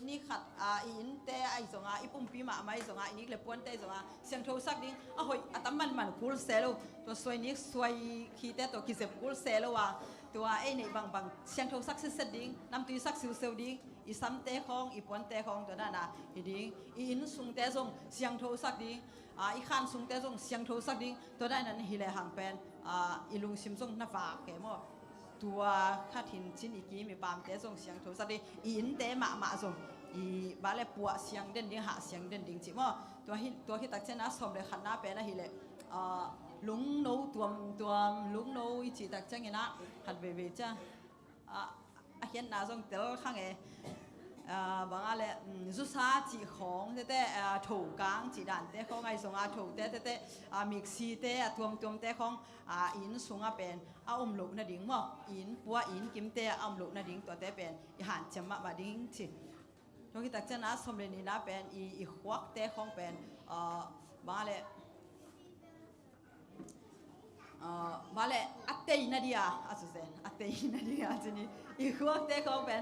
นี่ขัดอินเตไอ้ส่งอีปุ่มปีมาไม่ส่งนี่เลยปวนเตส่งเสียงโทสักดิ้งหอยตั้มมันกูเซโลตัวสวยนี่สวยขี้เตตัวขี้เสพกูเซโลว่าตัวไอ้ในบางเสียงโทสักสิสดิ้งน้ำตุยสักซิวเซลดิ้งอีซ้ำเตะของอีปวนเตะของตัวนั้นอีดิ้งอีอินสุงเตะส่งเสียงโทสักดิ้งอีขันสุงเตะส่งเสียงโทสักดิ้งตัวนั้นฮิเลหังเป็นอีลุงซิมส่งน้าฝากแกมั้งตัวข้าถิ่นชิ้นอีกี้มีปามเตะส่งเสียงโทสักดิ้งอีอินเตะมาส่งอีบาเลปัวเสียงเด่นดิ้งหาเสียงเด่นดิ้งจิมั้งตัวที่ตักเชนะสมเลยขันหน้าเป็นนะฮิเลลุงโนตัวลุงโนอีจีตักเชนะหัดเวจ้าเห็นน่าส่งเตลข้างบางอะไรสุสาจีของแต่ถูกกลางจีด่านแต่ของไอ้ส่งถูกแต่มิกซีแต่ตัวแต่ของอินส่งเป็นอมลูกนาดิ้งมั้งอินปัวอินกิมแต่อมลูกนาดิ้งตัวแต่เป็นหันจำมาดิ้งจีตรงที่ตักเจนะสมเด็จนี่นะเป็นอีขวักแต่ของเป็นบางอะไรมาเลยอัตเตยนาดีอาสุเซนอัตเตยนาดีอาจีนี่อีกว่าเตะของเป็น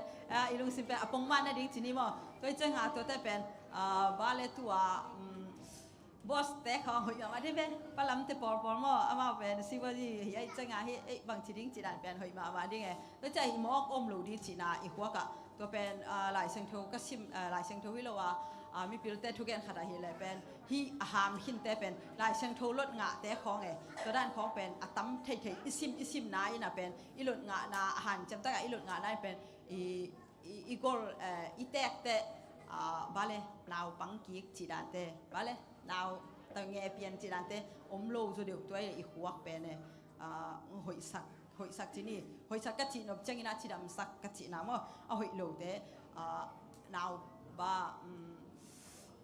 อีลุงสิเป็นปงมันนาดีจีนี่มั้งตัวจังตัวเตะเป็นมาเลยตัวบอสเตะของหอยมาที่เป็นปลาเตะปอลมั้งอามาเป็นสิว่าจีไอ้จังบางจีดิ้งจีด่านเป็นหอยมาดิ้งไงตัวใจหมอกอมหลูดีจีน่าอีกว่าก็ตัวเป็นหลายเซงโทก็ซิมหลายเซงโทวิโลว่ามีพิลเตทุกอย่างขนาดเฮเลยเป็นฮีหามหินเตเป็นลายเชิงโทลดงะเตของไงตัวด้านของเป็นตั้มเทอิซิมนายน่ะเป็นอีลดงะนาอาหารจำตั้งอีลดงะนายเป็นอีกอลอีแตกเตบาเล lao băng kiệt chỉ đàn tê vale lao tao nghe pian chỉ đàn tê lâu rồi điều tôi ý huộc bên này hội sắc chỉ ni hội sắc cái chị nó chẳng như chỉ đam sắc cái chị nào mà hội lâu tê nào ba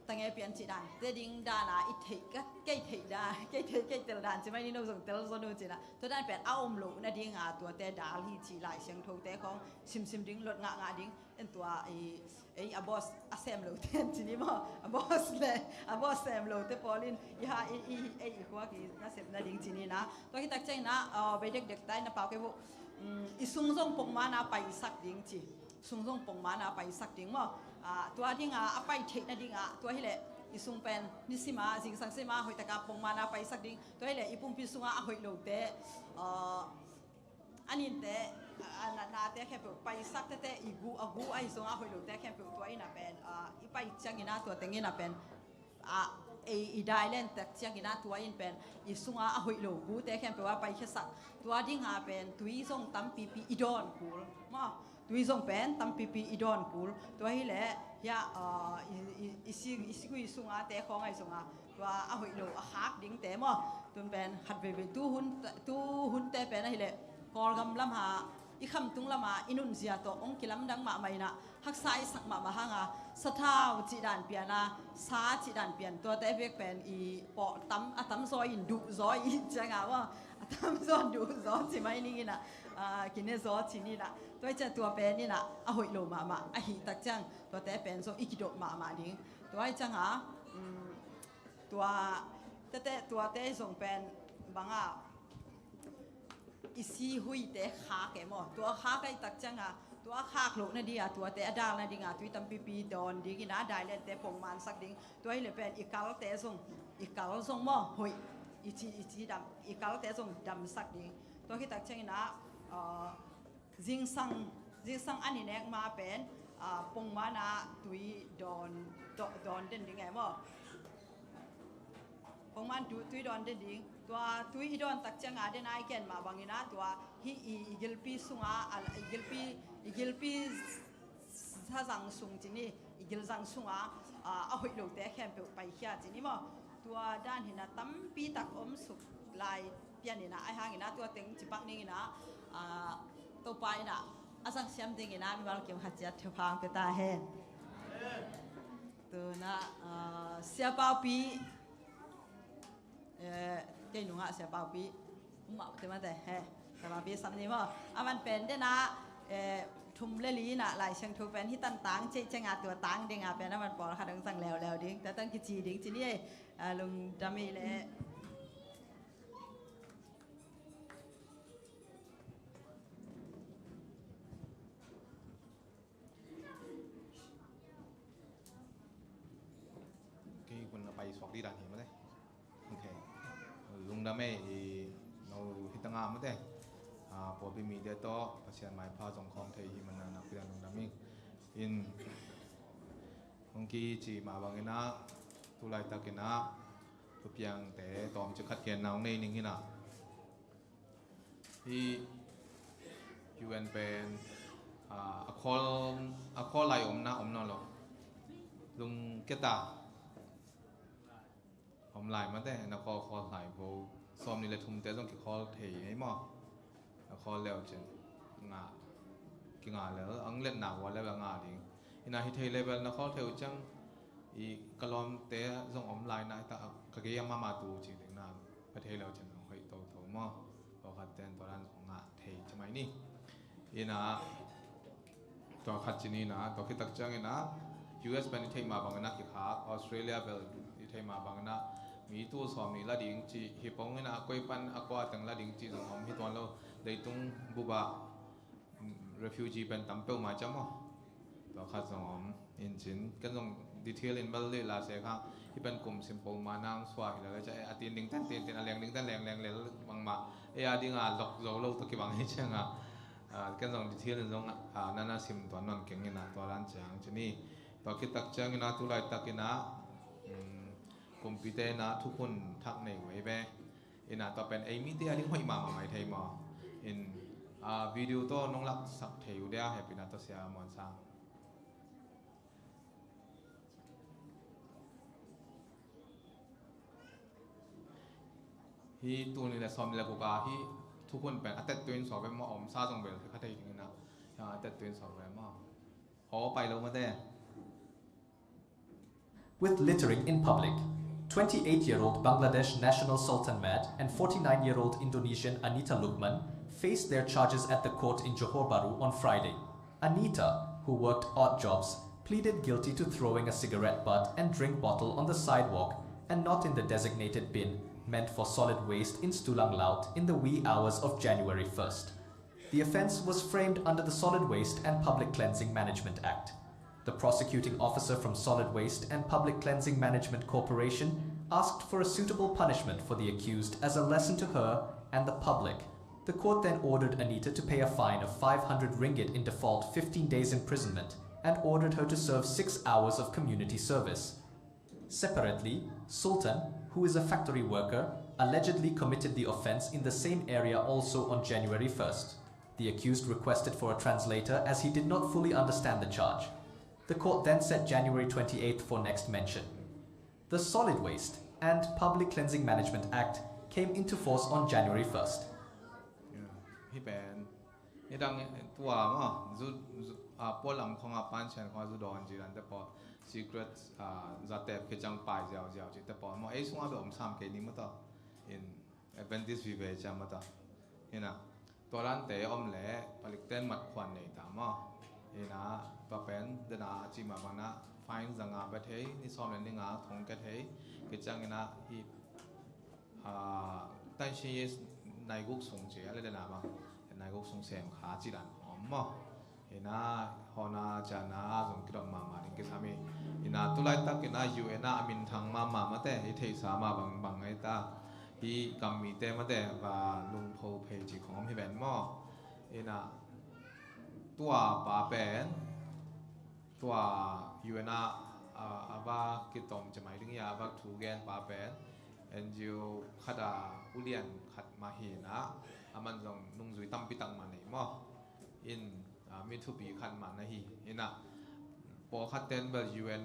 tao nghe pian chỉ đàn tê đinh đàn là ít thị cái thị đà cái tel đàn chỉ mấy đi đâu dùng tel rồi đâu chỉ là tôi đàn pian lâu nè đinh tua tê đà hi chỉ lại xem thâu tê không sim đinh lột ngã đinh en tua ấy boss xem lâu tê chỉ ni mà boss xem lâu tê Pauline ya ấy hoa cái nó xem nè đinh chỉ ni na tôi khi tắc chơi na bây giờ tay na bảo cái vụ sung sung bông má na bay sắc đinh chỉ sung sung bông má na bay sắc đinh mà tua đinh bay thiệt na đinh tua hi lệ isung pen ni sima jing sang sima hoi taka pong mana pai sak ding to hele ipum pi sunga hoi lo te anin te na te khe pai sak te agu ai sunga hoi lo te khe to ina pen I pai changina to tengina pen i dailen tak changina to in pen I sunga hoi lo gu te khe wa pai khe sak to ding ha pen tui song tam pi idon kul ma tui song pen tam pi idon kul to hele ya isi sunga te khong ai sunga wa a hoi lo a hak ding te mo tun pen hat ve tu hun te pen hi le kol gam lam ha I kham tung lama inun zia to ong kilam dang ma mai na hak sai sak ma hanga sathau chi dan piana sa chi dan pian to te vek pen I po tam zo in du zo I changa wa tam zo du zo chi mai ni na kine zo chi ni na tôiจะตัวเป็นนี่นะอ่ะหอยโลมาอ่ะหิตักจังตัวแต่เป็นส่งอีกโดมาดิ้งตัวไอ้จังตัวแต่ส่งเป็นบางอีซีหุยแต่ขาแกมอตัวขาไอ้ตักจังตัวขาโลนั่นดีตัวแต่ดาลนั่นดีตัวตั้มปีดอนดิ้งนะได้เลยแต่ปงมันสักดิ้งตัวไอ้เลยเป็นอีกาลแต่ส่งมอหอยอีจีดำอีกาลแต่ส่งดำสักดิ้งตัวที่ตักจังนะจิงสังอันนี้เนี่ยมาเป็นปงมานะตุยดอนเด่นดิ้งไงมั้งปงมันตุยดอนเด่นดิ้งตัวตุยดอนตักจังอาเดนไอเกนมาบางทีนะตัวฮีอีกิลปีสุงอีกิลปีถ้าสังสุงจีนี่อีกิลสังสุงเอาหอยลูกแต่แค่ไปเขียจีนี่มั้งตัวด้านหินะตั้มปีตักอมสุกลายเปียนี่นะไอห่างนี่นะตัวเต็งจิปักนี่นะตัวไปน่ะอาสังเสียมดิ่งนะมีวันเกี่ยวกับจัดเทพางเปตาเฮนตัวน่ะเสียเปล่าปีเกี่ยหนุ่งเสียเปล่าปีมาเต็มแต่เฮแต่มาปีสามนี้มั้งมันเป็นเด้นะทุ่มเลี้ยน่ะหลายเชิงทุ่มเป็นที่ตั้งตังเจ๊งตัวตังดิ่งเป็นมันปอค่ะตั้งสั่งแล้วดิ่งแต่ตั้งกิจดิ่งจีนี่ลุงดามีเลยไปสวกดีด่านเห็นไหมโอเคลุงดำไม่เราฮิตงามมั้ยพอไปมีเดโต้ภาษาหมายพาส่งของไทยมันนะเพื่อนลุงดำมิ่งอินบางทีจีมาบางทีนะทุไลตะกินะตัวเพียงแต่ตอมจะขัดเกณฑ์น้องในนิ่งที่น่ะที่ยูเอ็นเป็นอคอลไลอมนะอมนอนหรอลุงเกตาผมไล่มาแต่นักคอไล่โบซ้อมนี่เลยทุ่มแต่ต้องกี่คอเทให้หมอนักคอเลี้ยวจนงากี่งาแล้วอังเล่นหนักว่าแล้วงาดิอินาฮิเทเลเวลนักคอเทวจังอีกลอมเตะส่งอมไล่นะแต่กะเกียมาตูจริงถึงน้ำประเทศเราจะต้องให้โตหม้อบอกขัดเต้นตัวนั้นของงาเทใช่ไหมนี่อินาตัวขัดจีนี่นะตัวคิดตักจังอินา US เป็นที่มาบางนักกีฬาออสเตรเลียเป็นที่มาบางนักมีตัวสอบนี่ละดิ่งจีฮิปปองนะกุยปันอากวาตั้งละดิ่งจีสองผมฮิตวันเราได้ตรงบุบะ refugee เป็นตั้มเป้ามาจ้ะมั้งตัวข้าสองผมอินจินกันส่งดีเทลอินบัลเลยลาเซค่ะที่เป็นกลุ่ม simple มานั่งสวายแล้วก็จะอาทิตย์ดิ่งตั้งเตียนอะไรดิ่งตั้งแรงเลยบางมาอาดิ่งหลอกเราตัวกี่บางให้เช่นกันส่งดีเทลส่งนั่นน่ะซิมตัวนนเก่งนะตัวร้านจางชนีตัวคิดตักจังนะทุไลตักนะคอมพิวเตอร์นะทุกคนทักในไว้เบ้อินะต่อเป็นไอ้มิเตอร์ที่ห้อยมาไม่ไทยมาอินวิดีโอตัวน้องรักสักเที่ยวเดียวให้เป็นตัวเสียมอนซัง hi tu ni le som le ko ka hi thu kun pen atet twin so ve mo om sa jong bel kha thei ding na ya atet twin so ve mo ho pai lo ma de. With littering in public, 28-year-old Bangladesh national Sultan Mad and 49-year-old Indonesian Anita Lukman faced their charges at the court in Johor Bahru on Friday. Anita, who worked odd jobs, pleaded guilty to throwing a cigarette butt and drink bottle on the sidewalk and not in the designated bin meant for solid waste in Stulang Laut in the wee hours of January 1st. The offence was framed under the Solid Waste and Public Cleansing Management Act. The prosecuting officer from Solid Waste and Public Cleansing Management Corporation asked for a suitable punishment for the accused as a lesson to her and the public. The court then ordered Anita to pay a fine of 500 ringgit in default 15 days imprisonment and ordered her to serve 6 hours of community service. Separately, Sultan, who is a factory worker, allegedly committed the offence in the same area also on January 1st. The accused requested for a translator as he did not fully understand the charge. The court then set January 28th for next mention. The Solid Waste and Public Cleansing Management Act came into force on January 1st. Hi pen ni dang tua ma zu polam khong a pan chen kho zu don ji ran te po secret za te ke chang pai jiao jiao ji te po mo ai sunga be om sam ke ni ma ta in Adventist vi ve cha ma ta ina to ran te om le palik ten mat khwan nei ta ma ina pa pen de na chi ma ba na fine zanga ba thei ni som le ni nga thong ke thei ke chang ina hi tai shi nai guk sung che ale de na ba nai guk sung sem kha chi dan om ma ina hona jana jong kidom ma ma ring ke sami ina tulai tak ina yu ena amin thang ma ma te hi thei sa ma bang bang ai ta hi kam mi te ma te wa lung pho phe chi khom hi ben mo ina tua pa pen tua yu ena ava kitom chamai ring ya ava thu gen pa pen and you khada ulian khat ma hi na aman jong nung zui tam pi tang ma nei mo in mi thu pi khan ma na hi ina po khat ten bel un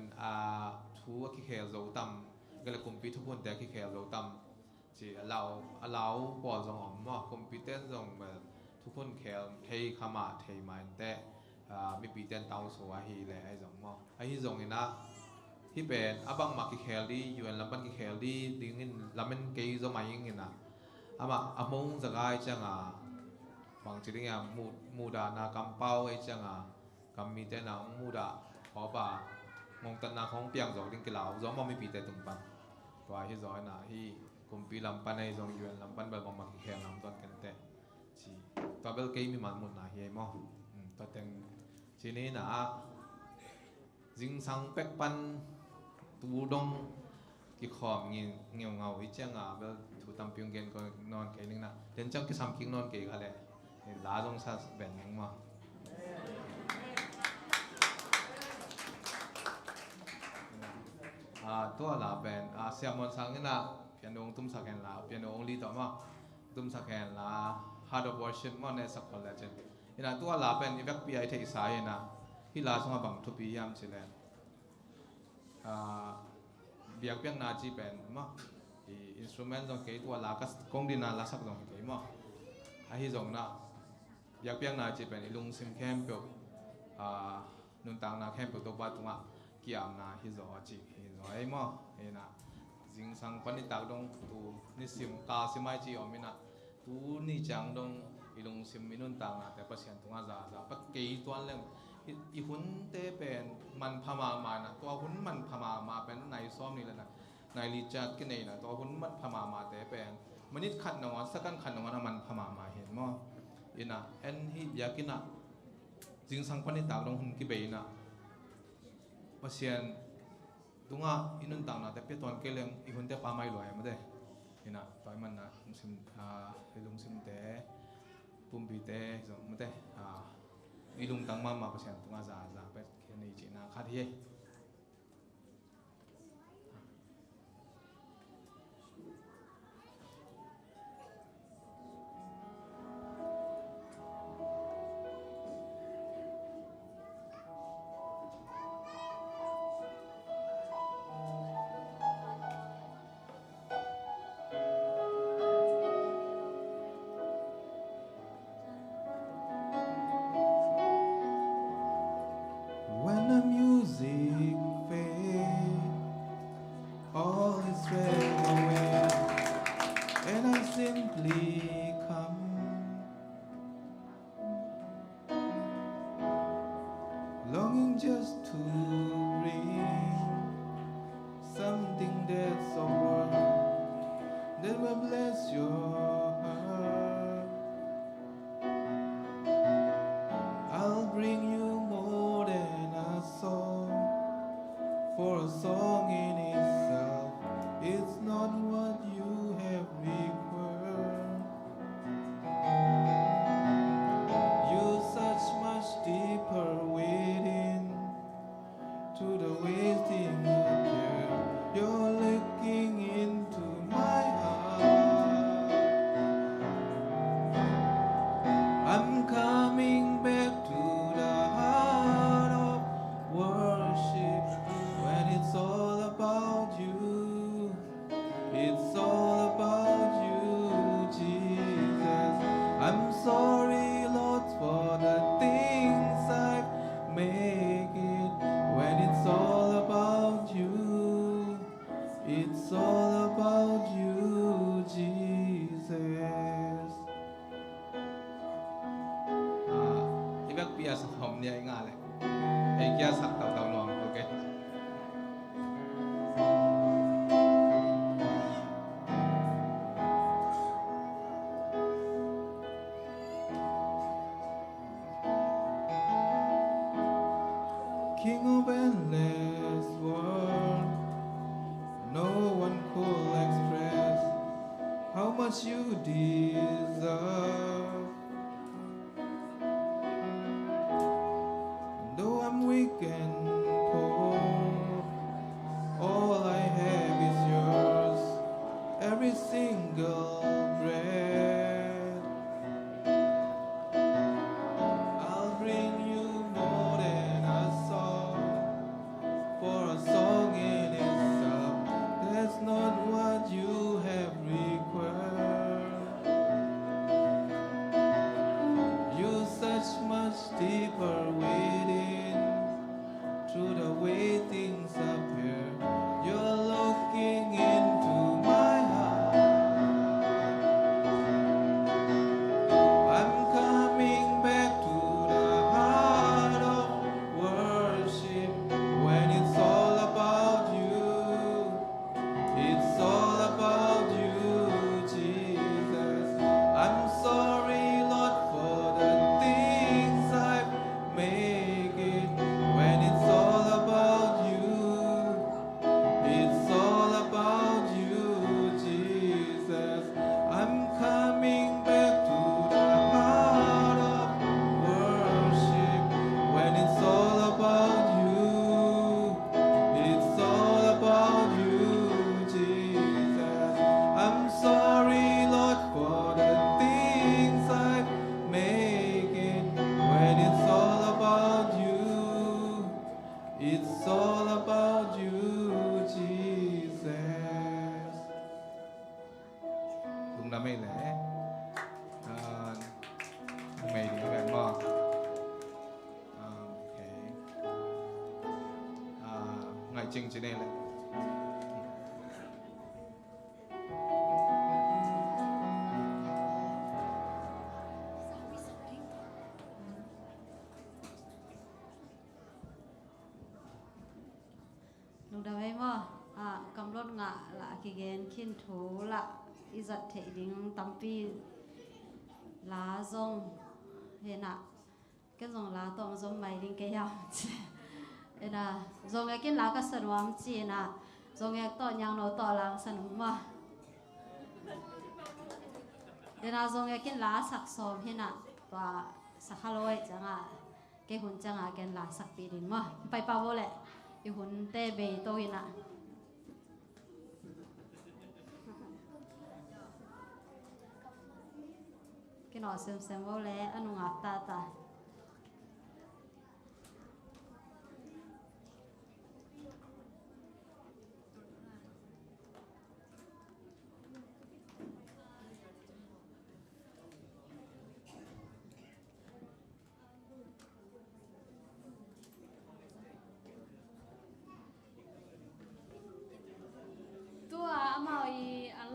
thu ki khel zo tam gele kum pi thu pun te ki khel zo tam chi allow po jong om mo competent jong bel thu pun khel thei khama thei ma te mi pi ten tau so a hi le ai jong mo ai hi jong ina hi ben abang ma ki khel di un lamban ki khel di ding in lamen ke zo mai ing ina ama among zagai changa bang chi ding ya muda na kampau ai changa kam mi te na muda ho ba mong tan na khong piang zo ding ki lao zo ma mi pi te tum pan to hi zo na hi kum pi lam pan ai zong yuen lam pan bal ma ki khel lam ton kan te chi to bel ke mi man mun na hi mo to teng chi ni na jing sang pek pan tu dong ki khom ngeu ngau hi changa bel thu tam pyong gen ko non ke ning na den chang ki sam king non ke ga le la dong sa ben ning ma to la ben siamon sang na piano tum sa ken la piano only to ma tum sa ken la hard of worship mo ne sa khol la chen ina to la ben ibak pi ai thei sa ina hi la song bang thu pi yam chile biak piang na chi pen ma instrument dong ke to la ka kong din na la sak dong ke ma a hi jong na biak piang na chi pen ilung sim kem pyo nun tang na kem pyo to ba tunga kiam na hi zo chi hi zo ai ma ina jing sang pani tak dong tu ni sim ka simai chi omina tu ni chang dong ilung sim minun tang na te pasien tunga za pa ke tuan leng i hun te pen man phama ma na to hun man phama ma pen nai som ni la na nai li chat ke nei na to hun man phama ma te pen manit khat na wa sakan khat na wa man phama ma hen mo ina en hi yakina jing sang pani tak dong hun ki be na pasien tunga inun tang na te pe ton ke leng i hun te pa mai loi ma de ina toy man na sim lung sim te pum bi te zo ma te ilung tang ma pasien tunga za pe ke nei chi na khat hi strength away, and I simply come. Longing just to bring something that's of worth that will bless your heart. I'll bring you more than a song, for a song in itself, it's not what you have required. You're such much deeper within to the wasting appear. You're looking into my heart. I'm coming back to the heart of worship when it's all about you. It's all about you, Jesus. I'm sorry, Lord, for the things I've made it when it's all about you. It's all about you, Jesus. Ibak biasa hom dia ingat le. Kia sak tau tau nuang, okay. King of endless world, no one could express how much you deserve. Though I'm weak and poor, all I have is yours, every single breath. I'll bring you more than a song, for a song in itself, that's not what you have required. You're such much deeper within, through the way things appear. You're looking into my heart. I'm coming back to the heart of worship when it's all about you. It's all about you, Jesus. I'm sorry, Lord, for the things I've made it when it's all about you. It's all about you, Jesus. I'm coming back to the heart of worship when it's all about you. It's all about you, Jesus. I'm sorry, Lord, for the things I've made it when it's all about you. It's all about you, Jesus. Đúng là mày lẽ mày đi bạn mò. Ok. Ngày chừng trên đây lại. Nung da mai mo kam lon nga la ki gen khin thu la izat the ding tampi la zong hena cái zong la tong zong mai ding ke yam ena zong ya kin la ka sanwam chi na zong ya to nyang no to lang sanum ma ena zong ya kin la sak som hena pa sakhaloi changa ke hun changa ken la sak pi din ma pai pa wo le i hun te be to hina cái nọ xem vô lẽ anh ngạc ta ta tua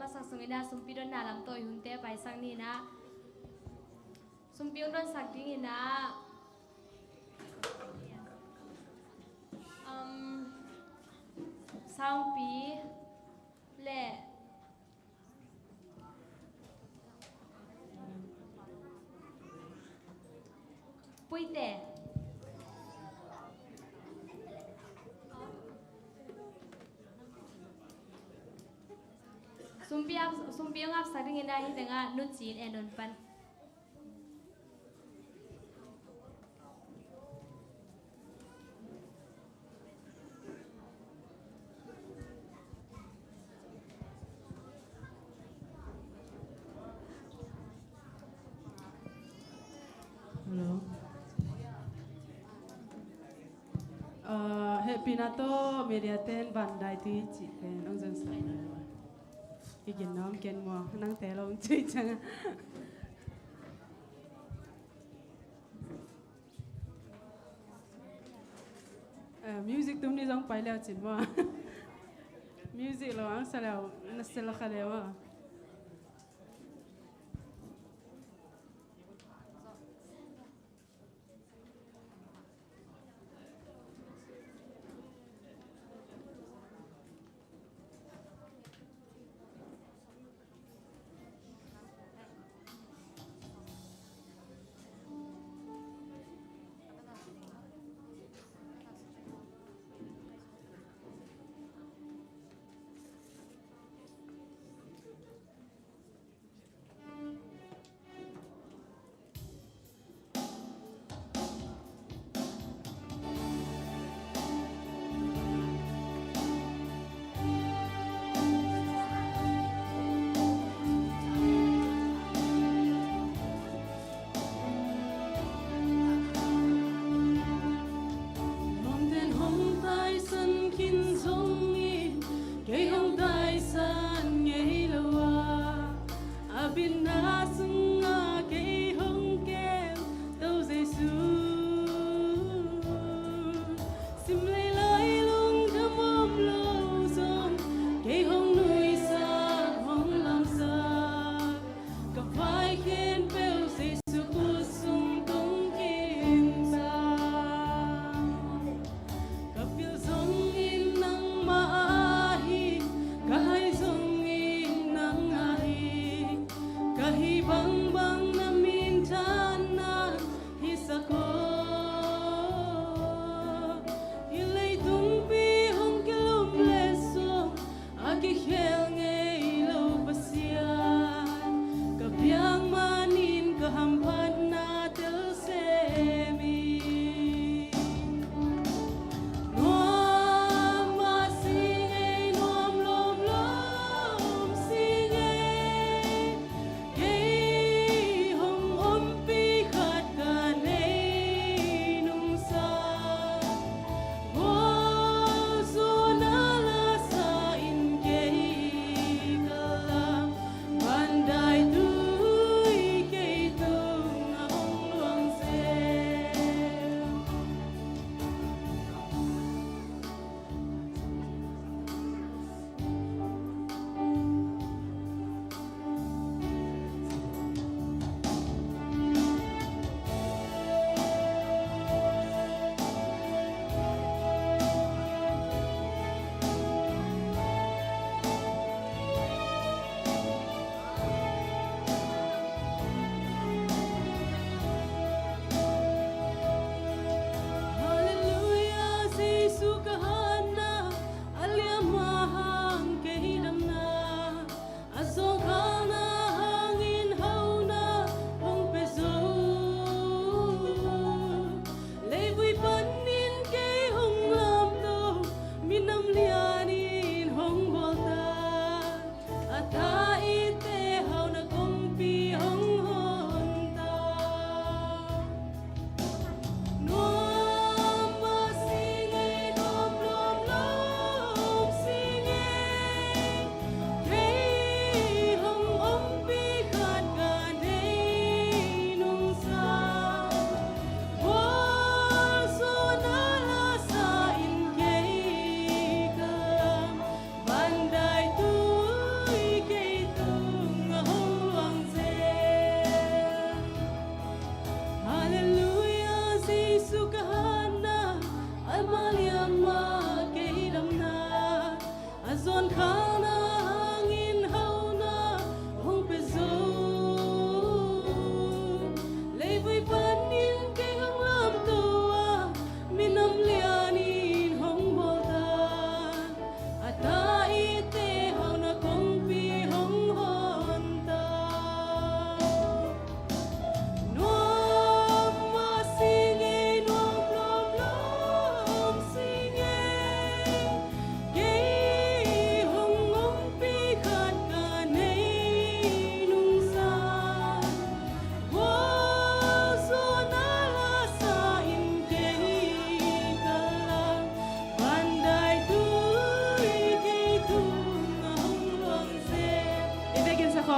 la sak sungina sumpi don na lam to hunte pai sang ni na sumpi don sak ding ina sound pi le puite sumpi ngap sak ding ina hi denga nu chin enon pan Hello. Happy na to mediaten bandai ti chi pen ong jan sai na. Igin nom ken mo nang te long chui chang. Music tum ni jong pai leo chin mo. Music lo ang sa leo na sela kha leo.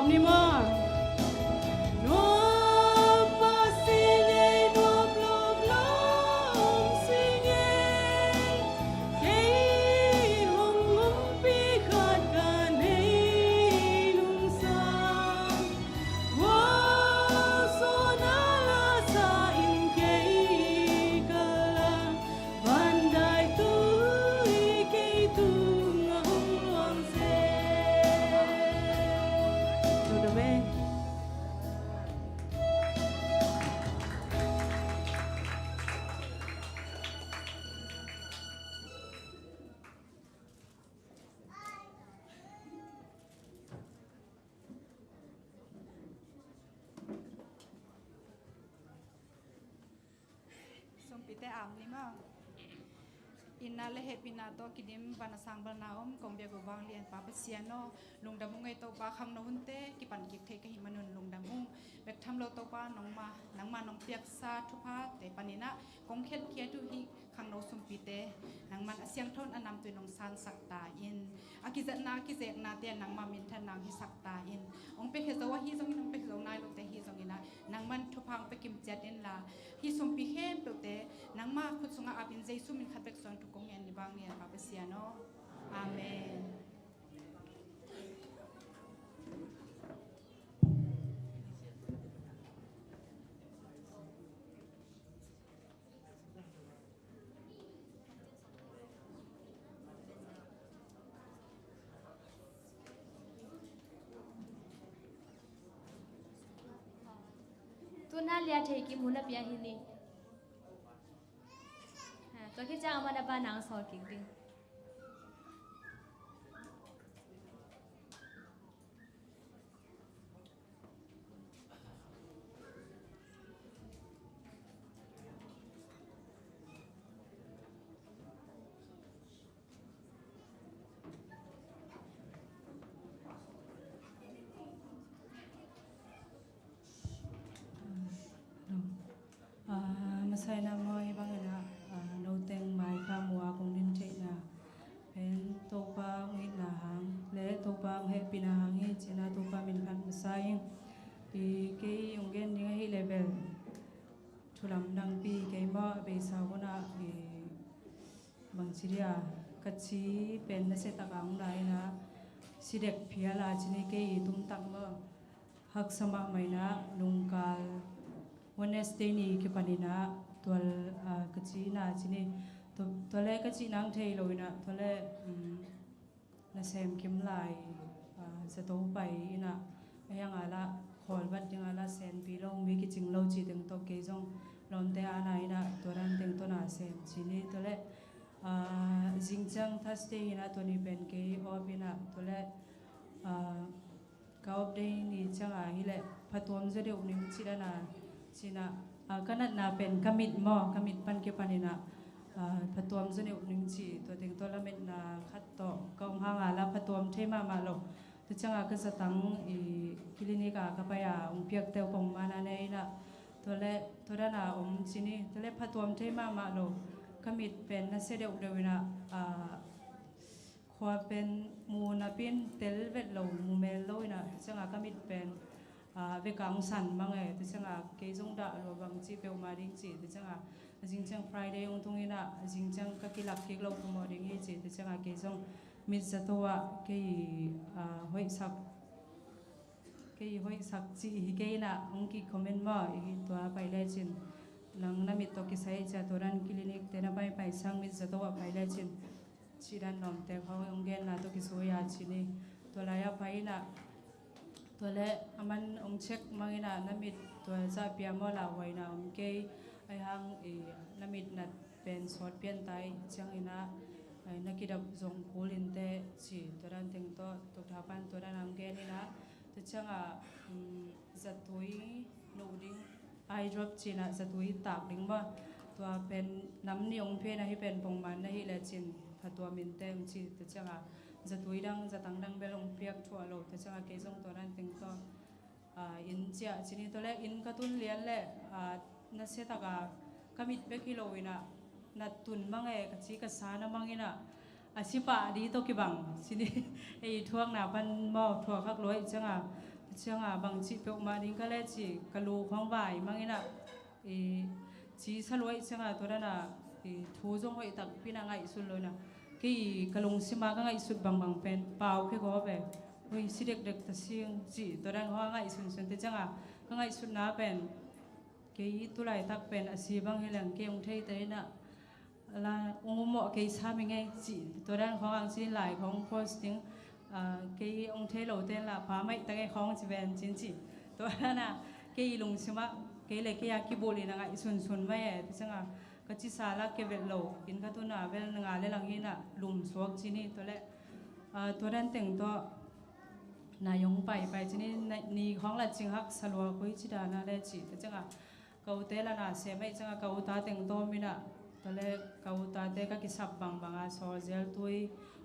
มนี่มั้งนัวมาสิเงยนัวปลอมล้อมสิเงยเกยหงหงปีขาดกันให้ลุงสางว่าโซนาลาซาอินเกยกะลาบันไดตุยเกยตุงหงลวงเซดูดเมส่งปีแต่อ่ำนี่มั้งอินนาเลเฮปินาโตกิดิมบานาสังบานาอมกงเบียกบางเลียนปาเปเซียโนลุงดามุงไอโตปาคังโนหุนเตกิปันกิกเทกหิมนุนลุงดามุงเบกทำโลโตปาน้องมานังมาน้องเปียกซาทุพาเตปานินะกงเข็ดเคียดูฮิคังโนสุมปีเตนังมันเสียงทนอนำตุยน้องซานสักตาอินอากิเจนากิเจกนาเตียนังมามินทนางฮิสักตาอินองเปกเฮซาวะฮิซงอินองเปกเฮซาวนายลุเตฮิซงอินะนังมันทุพังเปกิมเจ็ดอินลาฮิสุมปีเฮมเปเตนังมาคุดสงอาบินเจซุมินขัดเบกซอนทุกงเงินบางเนียนปาเปเซียโนอาเมนตัวน่าเลียเทกิมุนเปียหินีตัวที่จะเอามาดับบ้านนางสอกิ่งดิงมาใส่น้ำน้อยบ้างนะโนเต็งไม้ข้ามัวคงดินเจนะเป็นตัวปางหินหางและตัวปางเฮปินาหางหิจนะตัวปางมินคันมาใส่ปีเกยองเกนยังให้เลเวลทุลำดังปีเกยมาเบสาวนะบางสิริยากัจฉีเป็นนักเศรษฐกรรมได้นะสิเด็กเพียลาจินีเกยตุ้มตักมาหักสมัครไม่นะลุงกาลวันเนสเตนีกิปานินะตัวกจีน่าจีนี่ตัวเล็กกจีนังเทยเลยนะตัวเล็กน่าเซมคิมไลจะโตไปนะยังอะไรขอลบัดยังอะไรเซนปีลงมีกิจิงเราจีถึงตัวเกยจงลอนเตอานาอินะตัวนั้นถึงตัวน่าเซมจีนี่ตัวเล็กจิงจังทัสเตยนะตัวนี้เป็นเกยออบินะตัวเล็กเขาได้นี่จังฮิเล่พัดตัวมันจะเดี๋ยวนี้มันจีนะจีน่ะก็นั่นน่ะเป็นกมิดหม้อกมิดปันเก็บปันนี่น่ะพัดตัวมันจะเดี๋ยวนี้จีตัวถึงตัวละเม็ดน่ะคัดต่อกองห่างแล้วพัดตัวมันเทมาลงตัวจังก็สตังคลินิกก็ไปเปียกเตวปงมานาเนยน่ะตัวเล่ตัวนั้นน่ะจีนี่ตัวเล่พัดตัวมันเทมาลงกมิดเป็นนั่นเสียเดี๋ยวน่ะขวาเป็นมูนับเป็นเตลเวทโลมูเมลโลนะจังก็มิดเป็นเวกังสันบางไงแต่จังเกยจงดาโลบางจีเปลมาดิ้งจีแต่จังจริงจัง Friday องตรงนี้นะจริงจังก็กิลักเกลโลกุมอดิ้งฮีจีแต่จังเกยจงมิดจะตัวเกยห้อยสักจีเกยนะองค์คอมเมนต์ว่าอีตัวไปเลจินหลังนั้นมิดตัวกิใส่จะตัวนั้นคลินิกแต่น่ะไปสังมิดจะตัวไปเลจินชีดันนอมแต่เขาองเกนนะตัวกิสวยาชีนี่ตัวลายไปนะตัวเละมันเช็คมังนะน้ำมิดตัวจะเปียมอลาไว้นะเกยไอหังน้ำมิดนัดเป็นสอดเปลี่ยนไตจังนะนักกีฬาจงพูลินเตจีตัวนั้นถึงตัวท้าปันตัวนั้นเกนี่นะตัวจังจัดตุยนูดิ้งไอดรอปจีนะจัดตุยตากดิ้งบ่ตัวเป็นน้ำนิยมเพนะให้เป็นปงมันนะให้เลจินถ้าตัวมินเตมจีตัวจังจะตุยดังจะตั้งดังเบลงเปียกทั่วโลกแต่จังเกยจงตัวนั้นถึงตัวอินเจ้าจีนี่ตัวเล็กอินกระตุ้นเลี้ยนเล่นัดเสตากากมิดเบกิโลวินะนัดตุนมังกะจีกะสานะมังอินะอาชีพดีโตกิบังจีนี่ไอทั่วหน้าพันหม้อทั่วคักร้อยจัง เชียงบางจีเปียวมาดิ้งก็เลยจีกะลูของบ่ายมั่งน่ะจีสลวยเชียงตัวนั้นน่ะทูจงไว้ตักพี่นางไงสุดเลยนะกี่กะลุงสิมาก็ไงสุดบางเป็นเปล่าแค่ก็แบบเฮ้ยสิเด็กๆแต่เสียงจีตัวนั้นเขาไงสุดแต่จังก็ไงสุดน้าเป็นกี่ตัวไหลตักเป็นอาชีพบางอย่างเกี่ยงไทยแต่น่ะลาองค์หมอกี่สามีไงจีตัวนั้นเขาอังสิหลายของโพสติ้งกี่องค์เทโลเต้นละพาไม่ตั้งไอ้ของจีเป็นจริงจีตัวนั้นน่ะกี่ลุงสิมากี่เลยกี่ยากี่บุรีนะไงสุนไว้แต่จังก็จิสาละเก็บเวลโลกินก็ตัวน่ะเวลงานเลยหลังนี้น่ะลุมสวกจีนี่ตัวเละตัวนั้นแต่งตัวนายงไปจีนี่นี่ของละจริงฮักสลัวคุยจีดานาเลจีแต่จังเกาเตละน่ะเสียไม่จังเกาตาแต่งตัวมีน่ะตัวเละเกาตาเตก็กิสับบางโซเจลตุย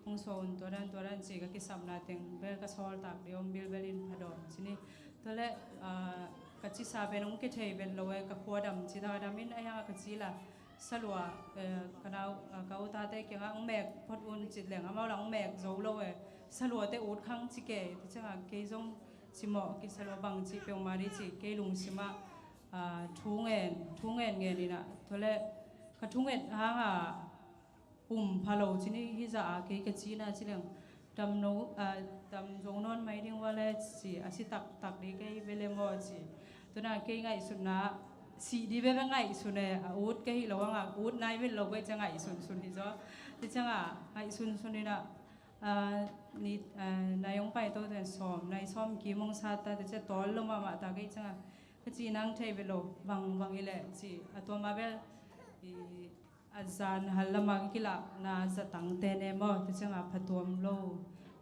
องโซนตัวนั้นจีก็กิสับนาแต่งเบลก็โซลตักเดียวบิลเบลินพดอจีนี่ตัวเละก็จิสาเป็นองค์เกเทเป็นโลเอกับขัวดำจีดาดามินไอ้ยังก็จีละสลัวกันเอาเกาตาเตะเกี่ยงองแมกพอดอุ่นจิตเหลืองเอาหลังแมกโจโลเอสลัวเตะอุดข้างจิเกะที่จังเกยจงจิหมอกิสลัวบางจิเปียวมาดิจิเกยลุงสิมาทุ่งเงินนี่นะตัวเละกระทุ่งเงินหางพาโลจินี่ฮิจะเกยกจีน่ะจิเหลืองดำโนดำจงนอนไม่ดิ้งว่าเละจิอาศิตักดีเกยเวเลมอจิตัวน่ะเกยไงสุดนะสีดีเว้ไงสุนเออูดก็ฮิโลว่าอูดนายเวลโลเวจะไงสุนที่จ้ะที่จังไงสุนนี่นะนี่นายองไปตัวแต่ซ้อมนายซ้อมกี่โมงซาตาแต่จะตอลลงมาตาก็จังก็จีนังเทเวลโลบางอีเล่จีตัวมาเวลอาจารย์ฮัลลมากิละน่าจะตั้งเตเนมอที่จังพัดตัวมโล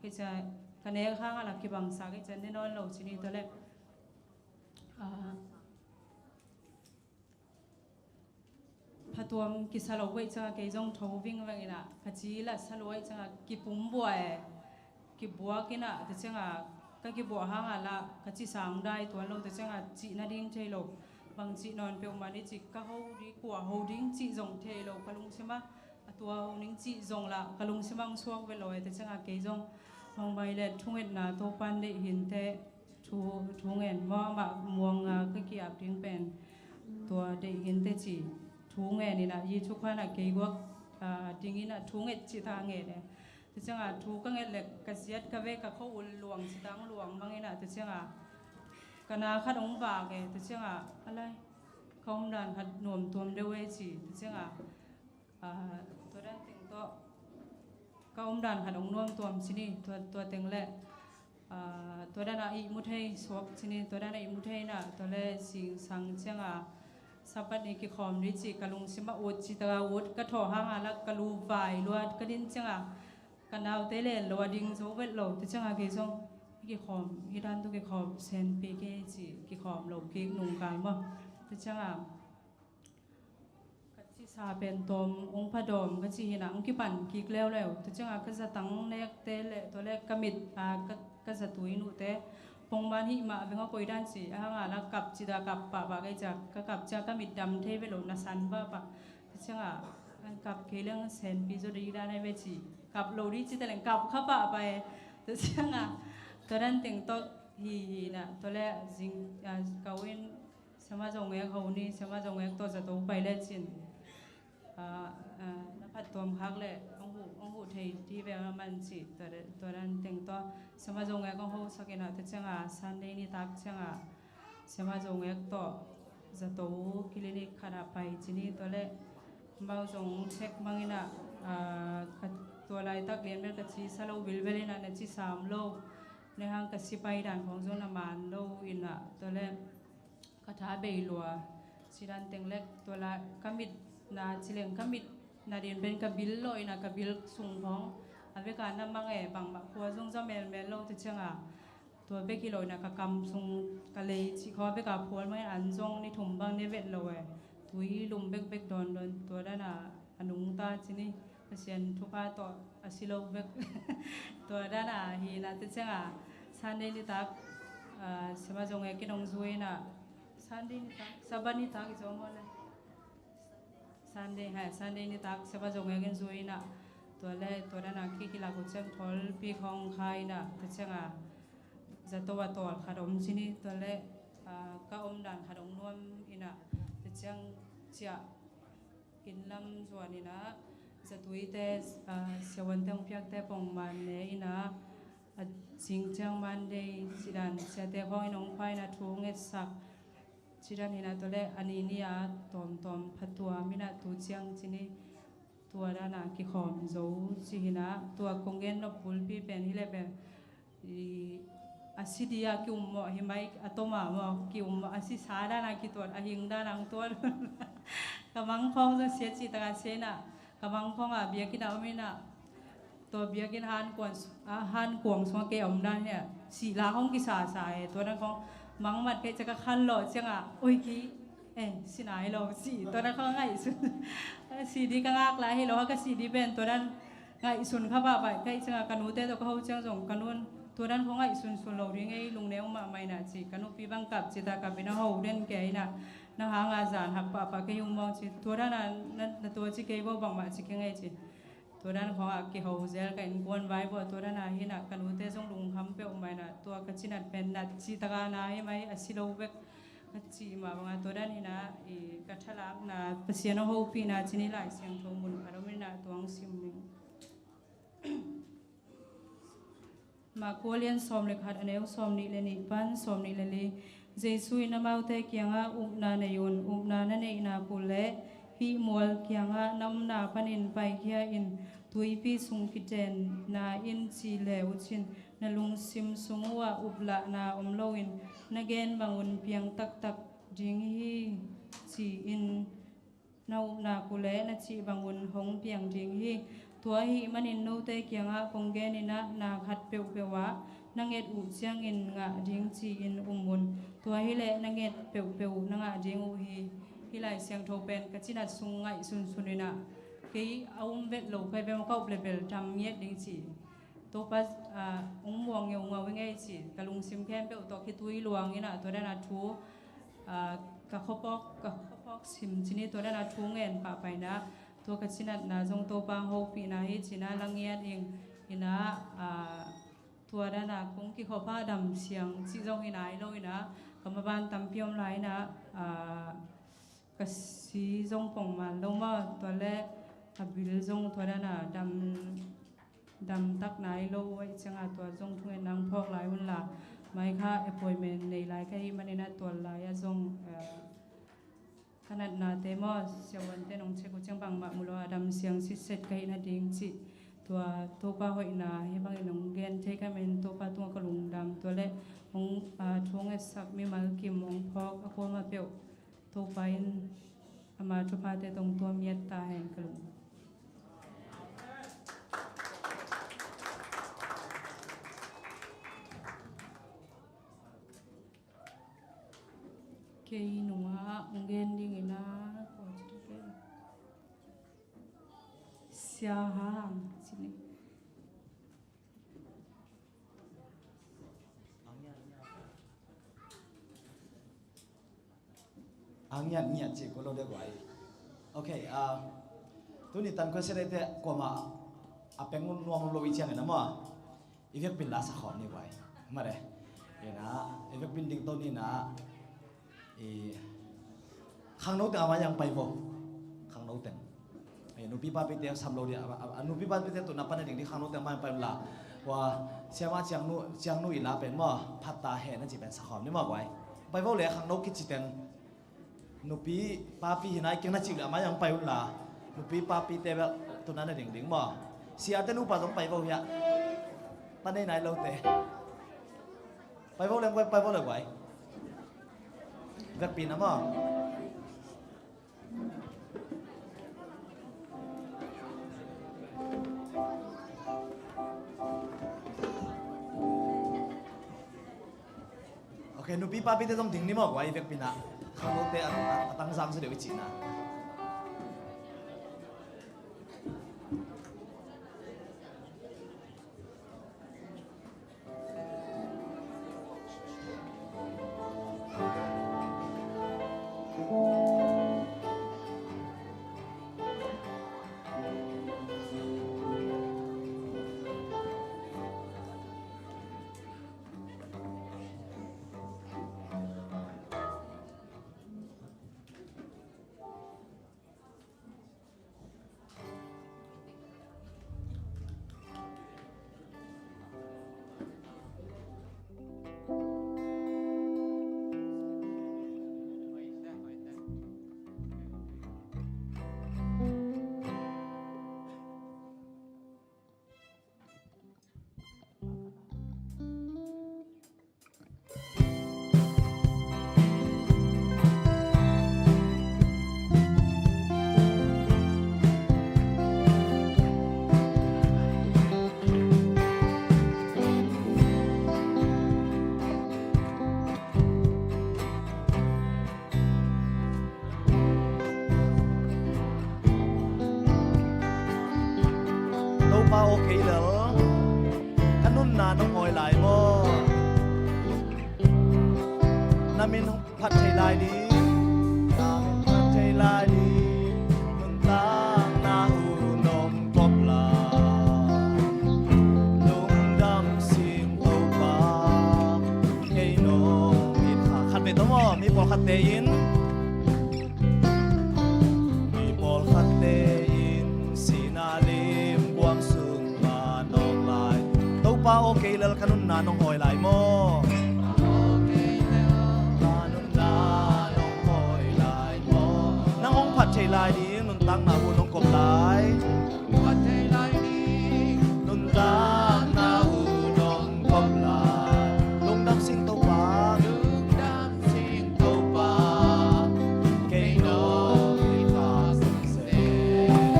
ก็จะกันเองข้างอะไรกี่บางสักก็จะแน่นอนโลจีนี่ตัวเล็กพัดตัวกิสลวยจังเกยจงทวิ่งไปน่ะขจีละสลวยจังกิปุ่มบัวกิบัวกิน่ะแต่จังก็กิบัวห่างละขจีสางได้ตัวเราแต่จังจีน่าดิ้งเทโลบางจีนอนเปียวมาดิจิก็เขาดีกว่าเขาดิ้งจีจงเทโลกลุงใช่ไหมตัวดิ้งจีจงละกลุงใช่ไหมช่วงเวลาแต่จังเกยจงมองไปเลยทุ่งเอ็ดน่ะตัวปันได้เห็นแต่ทุ่งเอ็ดว่าแบบมวงก็เกี่ยวดิ้งเป็นตัวได้เห็นแต่จีทุ่งเงินนี่นะยี่ทุกคนนะเกี่ยวกับดิ้งนี่นะทุ่งเงินจิตางเงินเนี่ยแต่จังทุ่งเงินเล็กกษัตริย์กับเวกับเขาอุ่นหลวงจิตางหลวงบางนี่นะแต่จังกันนาขัดองค์บากเองแต่จังอะไรเขาไม่ได้ขัดหน่วมตัวเดียวเวจีแต่จังตัวนั้นถึงตัวเขาไม่ได้ขัดองค์น่วมตัวสินี่ตัวถึงแหละตัวนั้นอีมุทัยสวกสินี่ตัวนั้นอีมุทัยนะตัวเล่สิงสังจังสับปะรดกิคอมดิจิกลุงสิมาอุดจิตาอุดกระถอหางละกลูไฟลวดกระดินจังกันเอาเตเลลวดิ้งโซเวลโลแต่จังเกยซงกิคอมฮิรันตุกิคอมเซนปีเกจิกิคอมโลกิกนุ่งกายมั้งแต่จังกัจจิซาเป็นตมองค์พระดมกัจจิหินังกิปันกิกแล้วแต่จังก็จะตั้งเล็กเตเลตัวเล็กกมิดก็จะตุยนุเตปงบ้านหิมะเป็นก็คุยด้านสิฮะงาแล้วกับจิตากับปะบะไกจากกับจากมิดดำเทเวโลนัสันบ้าปะที่ช่างกับเรื่องเซนปิโซดีด้านในเวทีกับโลดิจิตแหล่งกับข้าปะไปที่ช่างตัวนั้นแต่งตัวฮีนะตัวแรกจริงเขาเองสมาจงเอกเขานี่สมาจงเอกตัวจะตัวไปเล่นจินนับพัดตัวพักเลยองหูที่แบบมันสิตัวนั้นแต่งตัวสมาจงเอกเขาสักหน่อยแต่จังซันเดย์นี่ตักจังสมาจงเอกตัวจะตัวคลินิกขนาดไปจีนี่ตัวเล็กบางจงเช็คบางน่ะตัวลายตักเรียนเป็นกระชีสโลวิลเวลิน่ะในที่3 โลในห้างกระชีไปด่านของโซนน้ำมันโลอินน่ะตัวเล็กกระทาเบยลัวสีดันแต่งเล็กตัวละกำมิดนาจิเลงกำมิดนาเดียนเป็นกระบิลลอยนะกระบิลสูงของอันเป็นการนำบางบางขัวทรงจะเมลโลที่เชื่อตัวเบกิโลนะกระกำทรงกระเลยที่เขาเป็นกับพัวไม่อันทรงในถุงบางในเวทลอยตุยลุมเบกโดนตัวด้านอนุงตาที่นี่เสียนทุกข์ตัวอสิโลเบกตัวด้านฮีนะที่เชื่อซันเดนิตักสมาจงเอกินองซุยนะซันเดนิตักสบานิตักจงว่าเลยซันเดย์นี่ตักสบายจงเงินซุยนะตัวเล่ตัวนั้นกิลากุเชมทอลปีของใครนะแต่เช่น จะตัวตัวขนมชนิดตัวเล็กก็อมด่านขนมนวมอินะจะจังจะกินลำส่วนอินะจะตุยเตเสวันเตงเพียกเตปองมันเนอินะจริงจังมันเดจิดันเสเตห้อยน้องควายนะทุ่งเอสักจิดันอินะตัวเล็กอันนี้นี่ตอมพัดตัวมินะตูจังชนิดตัวด้านกิขอมโจจิหินะตัวคงเงินนบุลปีเป็นฮิเลเป็นอาศิดียกิวมหิมายอัตมาหมอกิวมอาศิสาด้านากิตัวอาหิงด้านังตัวกำลังพองจะเสียจิตการเสนะกำลังพองเบียกินเอาไม่นะตัวเบียกินฮันกวงสวงเกอมด้านเนี่ยสีลาห้องกิสาสายตัวนั้นของมังมัดเกจะกะคันหล่อจังโอ้ยกี้สินายเราสีตัวนั้นเขาง่ายสุดสีดีก็งากหลายให้เราก็สีดีเป็นตัวนั้นง่ายสุดข้าบ่าวไปใกล้จังกันนู้เต้ตัวเขาจังส่งกันนู้นตัวนั้นเขาง่ายสุดเราเรียงไอ้ลุงเนี้ยมาไม่น่ะสิกันนู้ปีบังกับจิตากลับไปน้าเขาเด่นแก่น่ะน้าหางอาจารย์หักปะแกยุ่งมองจิตัวนั้นนั่นตัวจิเกย์บ่บังมาจิเกย์ไงจิตัวนั้นเขาเกี่ยวเซลกันกวนไว้บ่ตัวนั้นน่ะเห็นน่ะกันนู้เต้ส่งลุงคำเปรี้ยวไม่น่ะตัวกระชินัดเป็นน่ะจิตากาน่ะให้ไหมสิเราเวกจีมาบางตัวด้านนี้นะกัทลักนะเปเสียนหูปีนะจีนี่หลายเสียงทงมุนคารมินะตัวงซิมมิงมาโคเลียนสอมเล็กหัดอันเอวสอมนี่เลนิปันสอมนี่เลลีเจสุยนามาอุเตเกียงะอุปนาเนยุนอุปนาเนเนนาปุเลฮิมวลเกียงะนำนาปันินไปเคียอินตุยปีสุงกิเจนนาอินจีเลวชินนาลุงซิมสุงวะอุบละนาอมโลอินนาเกนบังอุนเพียงตักจิงฮีจีอินนาอุบนากุเลนาจีบังอุนหงเพียงจิงฮีตัวฮีมันอินโนเตเกียงะคงเกนินะนาขัดเปียวเปียววะนางเอ็ดอุเจียงอินงะจิงจีอินมุนตัวฮีเลนางเอ็ดเปียวเปียวนางะจิงอุฮีฮิไลเสียงโทเป็นกะจินัดสุงไงสุนนะกีเอาเวทโลกไปเป็นเข้าเลเวลทำเย็ดดิงจีตัวปัสมวงเงาไงจีกะลุงซิมแคมเปียวตัวคิดตุยลวงนี่นะตัวด้านทูกะข้าวปอกซิมจีนี่ตัวด้านทูเงินป่าไปนะตัวกะจินัดนะจงตัวปางโฮปีนะฮิจีนะลังเงียดเองฮินะตัวด้านคงกี่ข้าวผ้าดำเสียงจีจงฮินายโลยนะกำมาบานตำเปียมไหลนะกะสีจงป่องมันลงมาตัวแรกบิลจงตัวด้านดำตักนายโลไว้จังตัวจงทุ่งนางพอกหลายวันละไม่ค่ะอพอยเมนในหลายก็ให้มันในนั้นตัวหลายจงขนาดนาเตมอเสียวันเตนองเชกุจังบังมามุลวาดำเสียงสิเสร็จก็ให้นาดิ่งจิตัวป้าหอยนาให้บางน้องเกนเทกันเป็นตัวป้าตัวกระลุงดำตัวเล็กองทุ่งเอสักมีมากิมองพอกอควมาเปียวตัวไปมาจุพาเตตรงตัวเมียตาแห่งกระลุงเคยหนูองเกนดิ้งนะขอจุดเกนเสียหางสินี่อังยันเนี่ยจีก็เราได้ไว้โอเคตัวนี้ตันก็เสด็จกว่ามาเป็นงวงโลวิเชียงนะมั้งอีเวกเป็นลาสขอนนี่ไว้มาเลยเห็นนะอีเวกเป็นดิ่งต้นนี่นะข้างโน้ตแต่ว่ายังไปบ่ข้างโน้ตแต่นุปีป้าไปเที่ยวซ้ำโลเดียนุปีป้าไปเที่ยวตัวนับปันในดิ่งที่ข้างโน้ตแต่มันไปละว่าเชื่อว่าเชียงนู่อีลาเป็นมั้งพัตตาแห่นั่นจีเป็นสขอนนี่มั้งไว้ไปบ่เลยข้างโน้ตคิดจีเป็นนุปีป้าปีนายเก่งนักจิ๋วมายังไปอุ่นละนุปีป้าปีเตะแบบตัวนั้นเด็กๆมั้งเสียแต่นุป้าต้องไปบ่เฮียปันในไหนเราเตะไปบ่เลยไปบ่เลยไว้แบบปีนะมั้งโอเคนุปีป้าปีเตะต้องถึงนี่มั้งไว้แบบปีนะข้างโน้ตเตะตั้งซ้ำเสียเดี๋ยวไปจีนะ hoi lai mo namin phat thei lai đi namin phat thei lai đi nun tang na hu nom kop la lung dam sim to pa kei no mi khat me to mo mi pol khat te in mi pol khat te in sinalim buang sung ma nong lai to pa okay lal kanun na nong hoi lai moผัดไทยลายดีนุนตั้งนาหูนงกบลายผัดไทยลายดีนุนตั้งนาหูนงกบลายลุงดำสิงโตปาลุงดำสิงโตปาเกยโนมีตาสิเส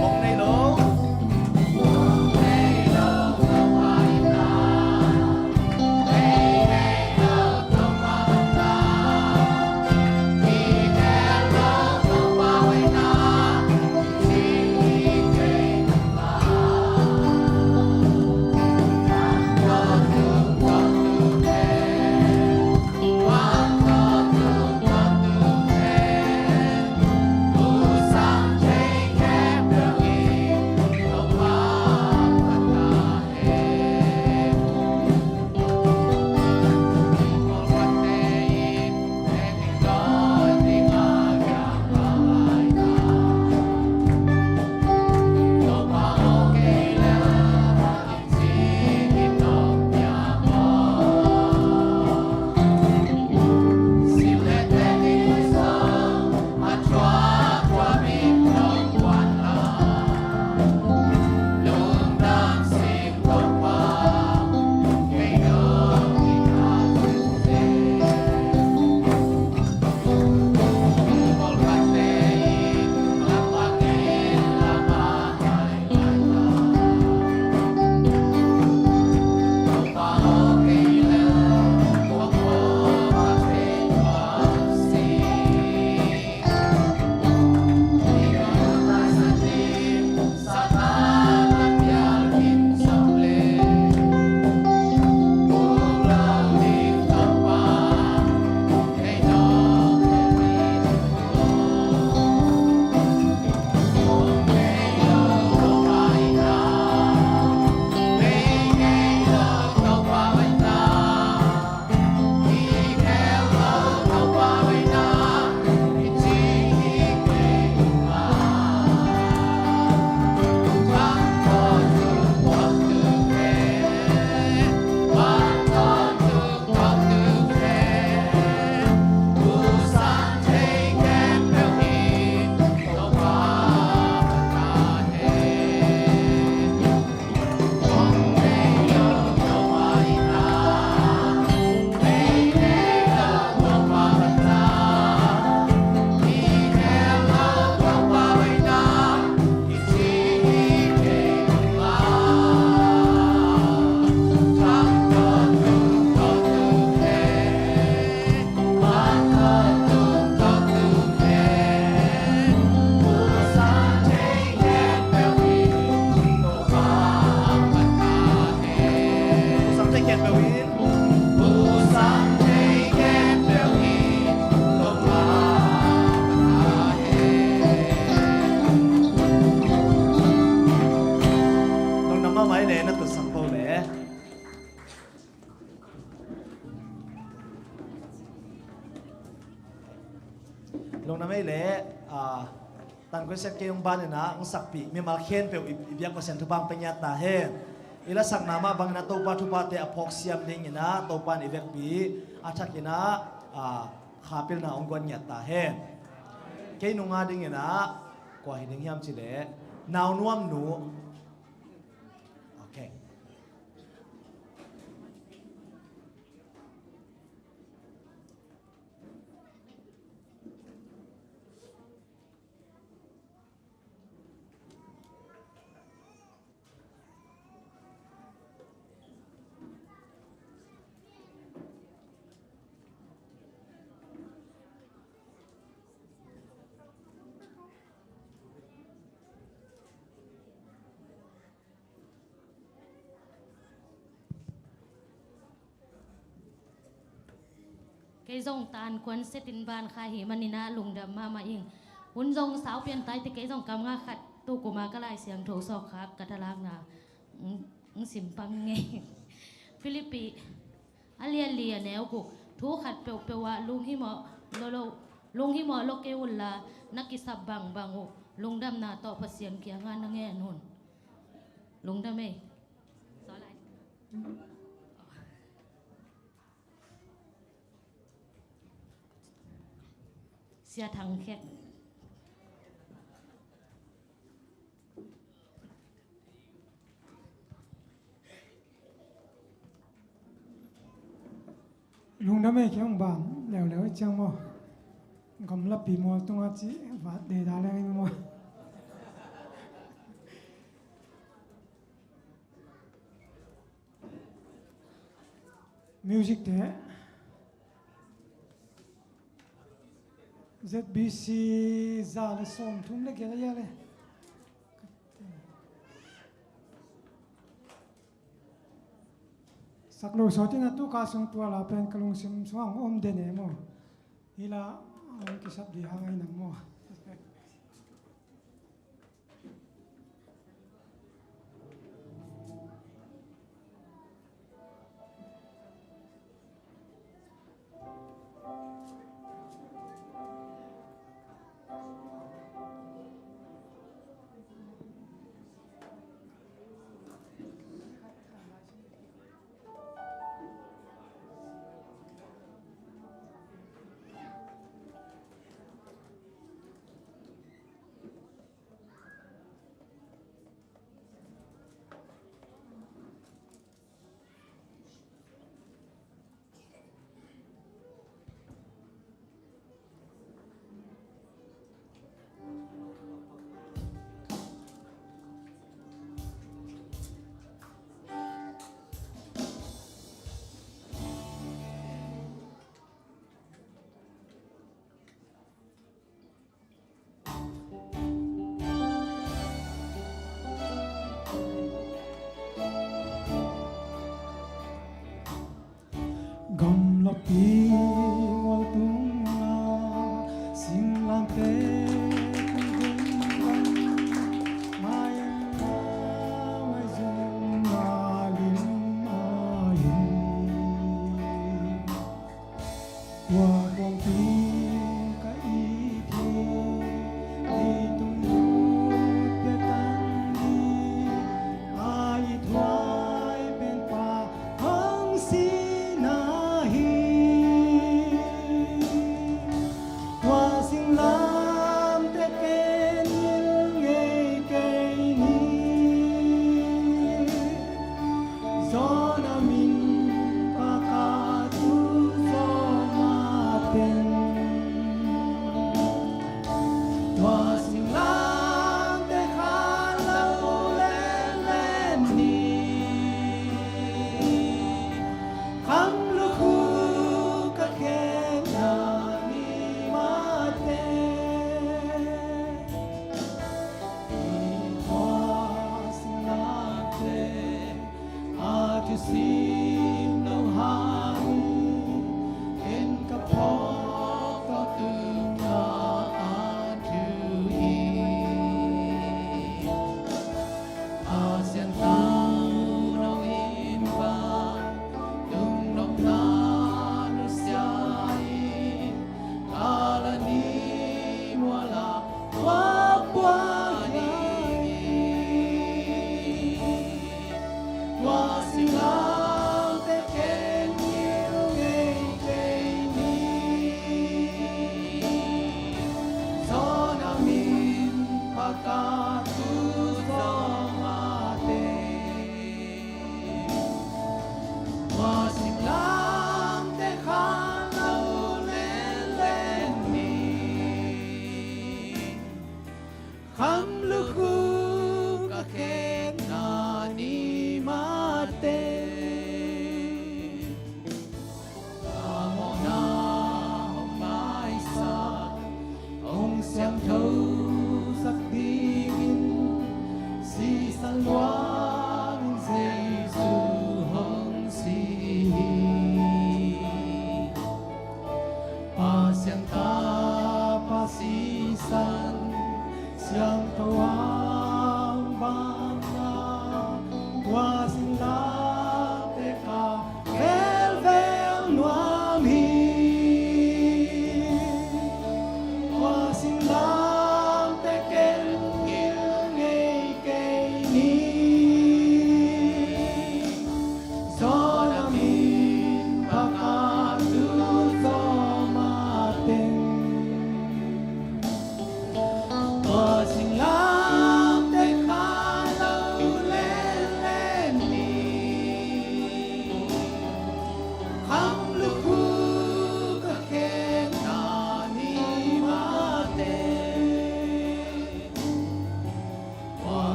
มองในโลกมองในโลกก็วายตาในโลกก็วายตามีแค่โลกก็วายตาตังก็เซ็ตเกี่ยงบ้านเนี่ยนะอังสักปีมีมาเขียนเปลวอีเบียกก็เซ็นทุบังเป็นยาตาเฮนอีละสักนามาบางนะตัวปาทุบาเตะอพอกเซียมดิ่งนะตัวปานอีเบียกปีอาชักนะขาเปิลนะองกวนยาตาเฮนเกี่ยงงาดิ่งนะกว่าเห็นดิ่งยามจิเล่นาวนวมหนูโอเค โ cái dòng tàn quân sẽ tin ban khai hi manina lùng đầm ma ing hun dòng sáu pian tai thì cái dòng cầm nga khát tu của ma cái lại xiang thổ sọc khác cả thà lang na sim pang nghe Philippi alia neo ku thu khát peu wa lung hi mo lo ke ulla nakisab bang bangu lung đầm na to pasien kia nga na nghe nun lung đầm ấy xóa lại xia thằng khét lung đam mê khéo bàn lèo chăng mò cầm lấp bì mò tung á chị và để đá lên mò music thế ZBC ra là som thum lấy cái gì đấy sắc lô số tiền tu cá song tua là pen kalung sim soang đền em mò hila ông kisap di hangay nang mò gom lo pi wal tung la sing lam te tung tung mai mai zum ma lim mai wa gom pi ka i thi di tung pe tan di ai thoai bên pa hang si Zomi Adventist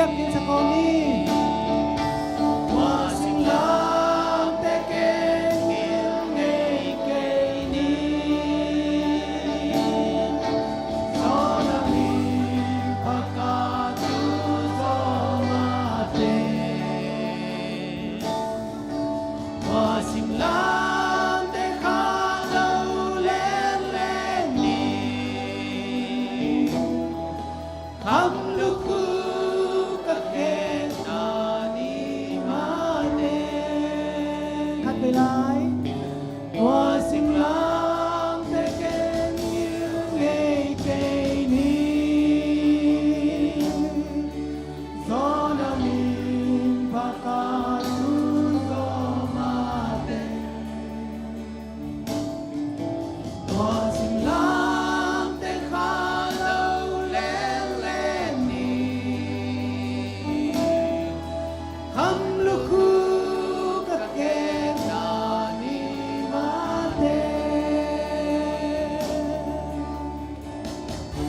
ghép kinh sa con đi Hoa sinh lang te keng il ngei kei ni Gió đã mi phaka tu gió ma te Hoa sinh lang te kha lâu lên lên ni Khắp lúc về lại Hoa sinh lang te keng il ngei kei ni Gió đã min phaka tu gió ma te Hoa sinh lang te kha lâu lên lên ni Khăm lúc khu các keng na ni ma te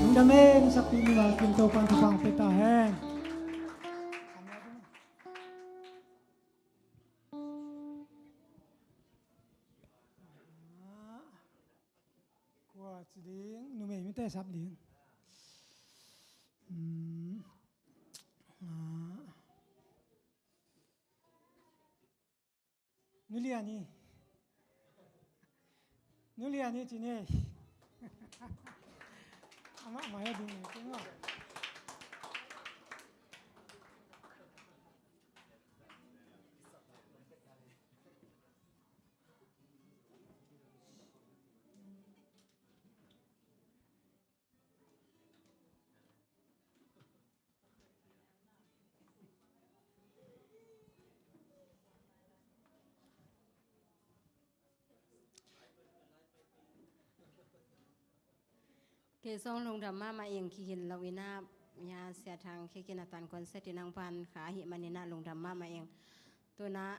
nung dameng sa pinwal kinto pan tupang pitahen qua chỉ điếng nu mày mới té sắp điếng nu liani chỉ nè ama mày đi nè đúng không Ke song long dhamma ma eng ki hin lawina nya sia thang ke kinatan konset inang pan kha hi manina long dhamma ma eng tuna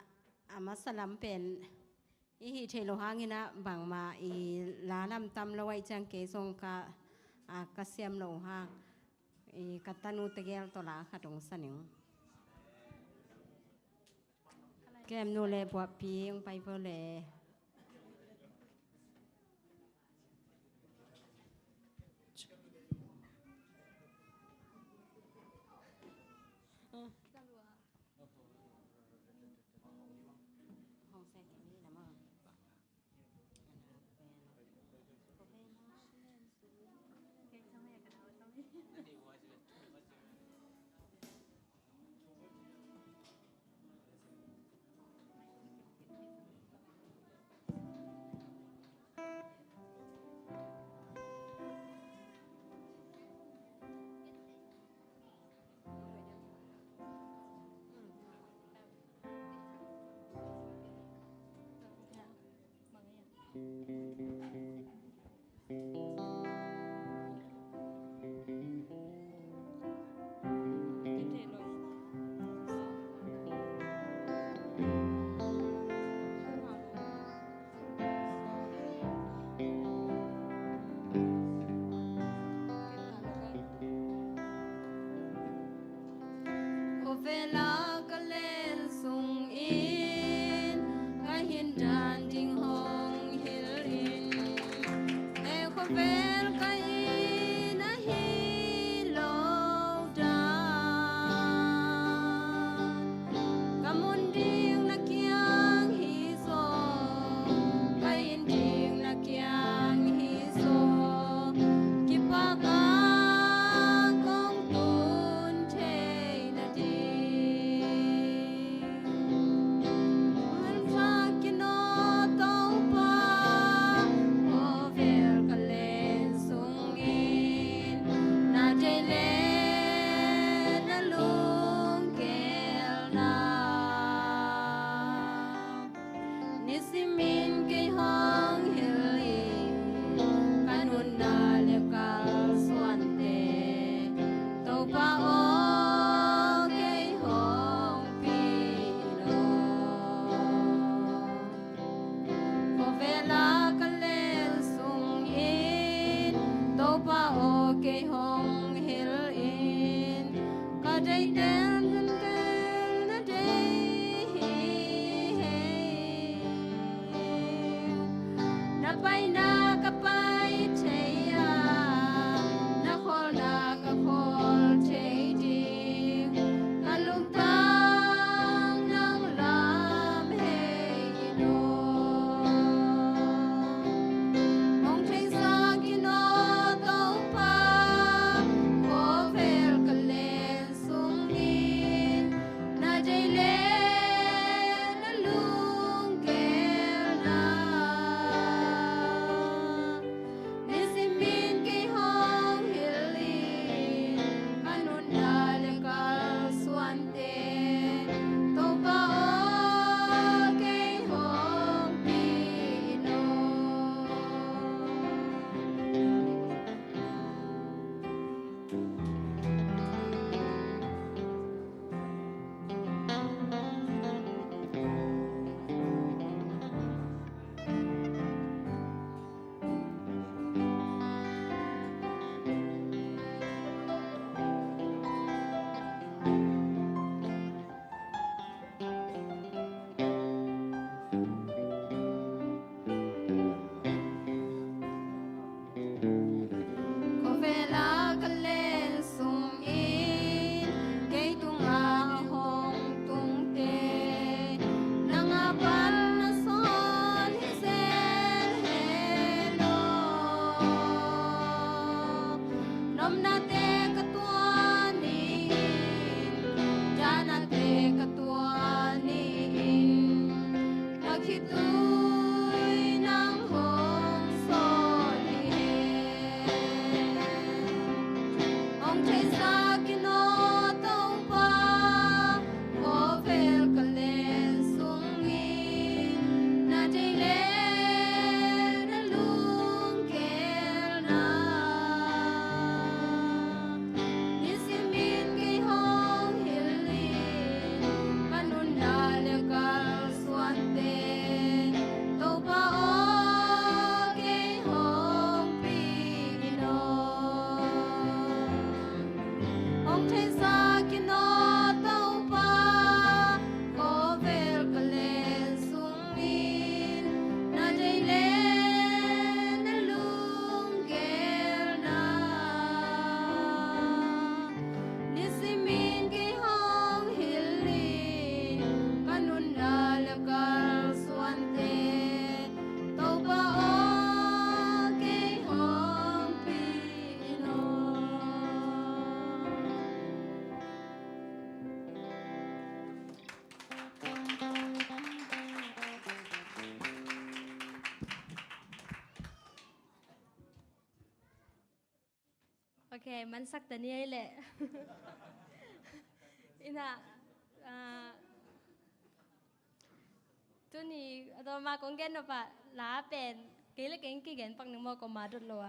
amasalam pen i hi thelo hangina bangma i lanam tam lawai chang ke song ka kasiam lo ha i katanu tegel tola khatong saning kem no le bwa pi ong pai vo le Hong hil in, ka day โอเคมันสักแต่นี้แหละ อินะตัวนี้ตัวมากงเกนปะลาเป็นเกลเก่งกี่เกนปังหนึ่งมอกมาดุดลัว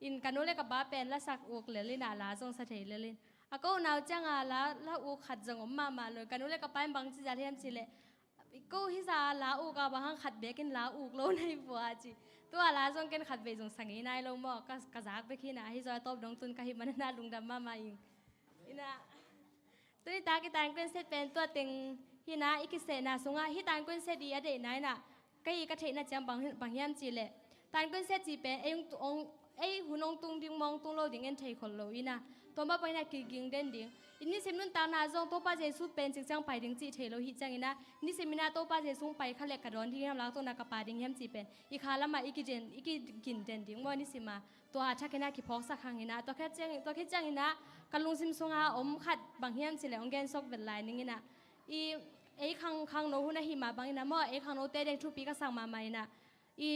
อินกันนู้นเลยกับบ้าเป็นละสักอุกเลยลินาลาทรงสถิตเลยลินอาก็นาวจังละอุกขัดจังอมมาเลยกันนู้นเลยกับไปบางจีจะเทียมจีเลยก็ฮิซาลาอุกบางขัดเบกินลาอุกโลในบัวจีตัวลาทรงเกนขัดเบจงสังเกตนายลงมอกกระซักไปขี้นาฮิซอยตบดงตุนกะหิมันน่าลุงดำมาอิงอินะตัวนี้ตากิตานเป็นเซตเป็นตัวเต็งฮินาอิกิเสนาสุงาฮิตานกุนเซดีอเดนายน่ะก็อีกระเทนะจำบางยามจีเล่ตานกุนเซจีเป็นเอ้หุ่นองตุงดิ่งมองตุงโลดิ่งเงินไทยคนโลอีน่ะตัวมาไปน่ะกิงเด่นดิ่งอินี่สิมนุนตานาจงตัวป้าเจสุเป็นจิงจังไปดิ่งจีไทยโลหิจังอีน่ะนี่สิมินาตัวป้าเจสุไปขั้นเล็กกระดอนที่ยามล้างตัวนักกระปาดิ่งยามจีเป็นอีขาละมาอีกิกินเด่นดิ่งว่านี่สิมาตัวอาชักกินาคิพอกสักครั้งอีน่ะตัวแค่จังอีน่ะกันลุงซิมซุงอาอมขัดบางยามจีเลยองแกนซอกเป็นลายนิ่งอีน่ะอีไอ้ขังโนหุ่นหิมาบางนะมั่วไอ้ขังโนเตเด็กทุปีก็สั่งมาใหม่นะอี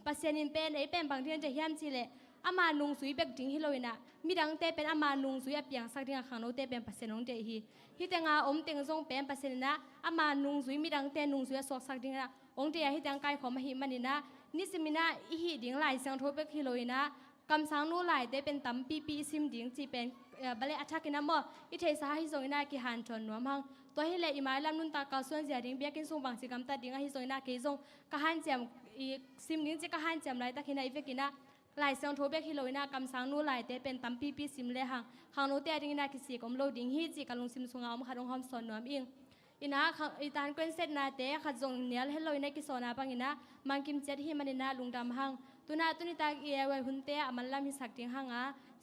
ปัสเซนินเป็นไอ้เป็นบางทีจะเฮียมจีเลยอามานุงสุยเบกดิ้งฮิโลยนะมีดังเตเป็นอามานุงสุยเปียงสักดิ้งขังโนเตเป็นปัสเซนงเตฮิเตงาอมเตงซงเป็นปัสเซนนะอามานุงสุยมีดังเตนุงสุยสอกสักดิ้งนะองเตฮิตังไกของมาหิมันนี่นะนิสมินะอีหิดิ้งไหลเสียงโทเบกฮิโลยนะกำสังนู้ไหลเตเป็นตั้มปีซิมดิ้งจีเป็นบัลเลอัชกินะมั่วอีเทสาฮิโซยนะกิฮันชนนัวมังตัวให้เลยอิมาลำนุนตาเกาส่วนเสียดิ้งเบียกินส่งบางสิกรรมตัดดิ้งฮิโซยนะกิส่งกะฮันเจียมอีซิมดิ้งจะกะฮันเจียมไรตะกินะอีเวกินะหลายเสียงโทเบกฮิโลยนะกำสังนู้ไหลเตเป็นตั้มปีซิมเลยหังโนเตดิ้งนะกิสีกอมโลดิ้งฮิจีกะลุงซิมสุงเอามขัดองหอมสอนนัวอิงอินะอีตานกวนเซตนาเตขัดจงเนียลให้ลอยในกิโซนาปังอินะมังกิมเจ็ดฮิมันนะลุงดำหังตุนิตาเอียไว้หุ่นเตะมันลำฮิสักดิ้งหัง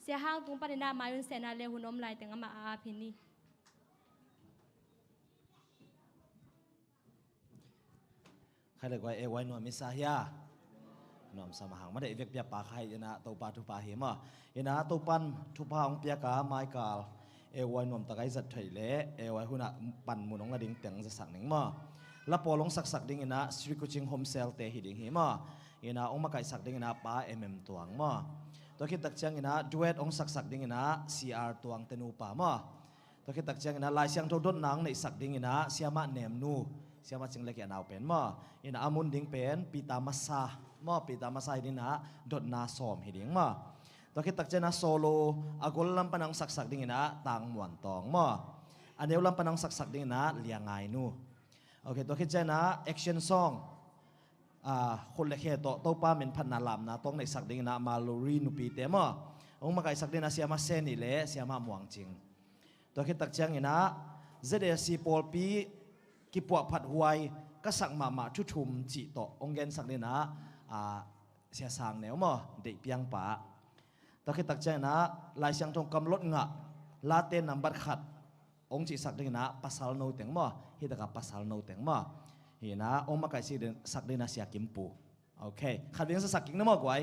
เสียห้างตุงปรินามายุนเสนาเลหุนอมลายแต่งมาอาพินีใครเรียกว่าไว้หน่วยมิสาฮยาหน่วยสมหังไม่ได้เวียกเปียปากใครนะตัวปาทุปาเหมะนะตัวปันทุปาองเปียกาไม้กาลไว้หน่วยตะไคร้จัดไถเละไว้หุ่นปันมุนองละดิ้งแต่งจะสักหนึ่งมะแล้วพอลงสักดิ้งนะสตรีกุชิงโฮมเซลเตหิดิ้งเหมะนะองมาไก่สักดิ้งนะป้าตัวงมะตัวคิดตักเชียงนะดูเอตองสักดิ้งนะ CR ตัวงเตนูป่ามะตัวคิดตักเชียงนะลายเสียงโดนนังในสักดิ้งนะเสียมาเนมนูเสียมาจึงเล็กแอนเอาเป็นมะนะอามุนดิ้งเป็นปีตามาซามะปีตามาซาดิ้งนะดดนาสอมหิดิ้งมะตัวคิดตักเชียงนะโซโลอากลลำปนังสักดิ้งนะต่างมวนตองมะอันเดียวลำปนังสักดิ้งนะเลียงไงนูโอเคตัวคิดเจนะ action songคนเล็กเหตุโตป้าเป็นพันนาลามนะต้องในสักดิ้งนะมาลูรีนุปีเตมะองมาไก่สักดิ้งนะเสียมาเซนิเล่เสียมาหมวงจริงตัวคิดตักเชียงนะเจเดซีปอลปีกิปวกผัดหวยก็สั่งมาชุมจีโตองเกนสักดิ้งนะเสียสางแนวมะเด็กเปียงป่าตัวคิดตักเชียงนะลายเสียงตรงกำลดงะลาเต้นนำบัดขัดองจีสักดิ้งนะปัสสาวโนเต็งมะฮิตกับปัสสาวโนเต็งมะเห็นนะองมาไก่สักดินาเสียกิมปูโอเคขัดเรียงสักกิ่งน้ำมากไว้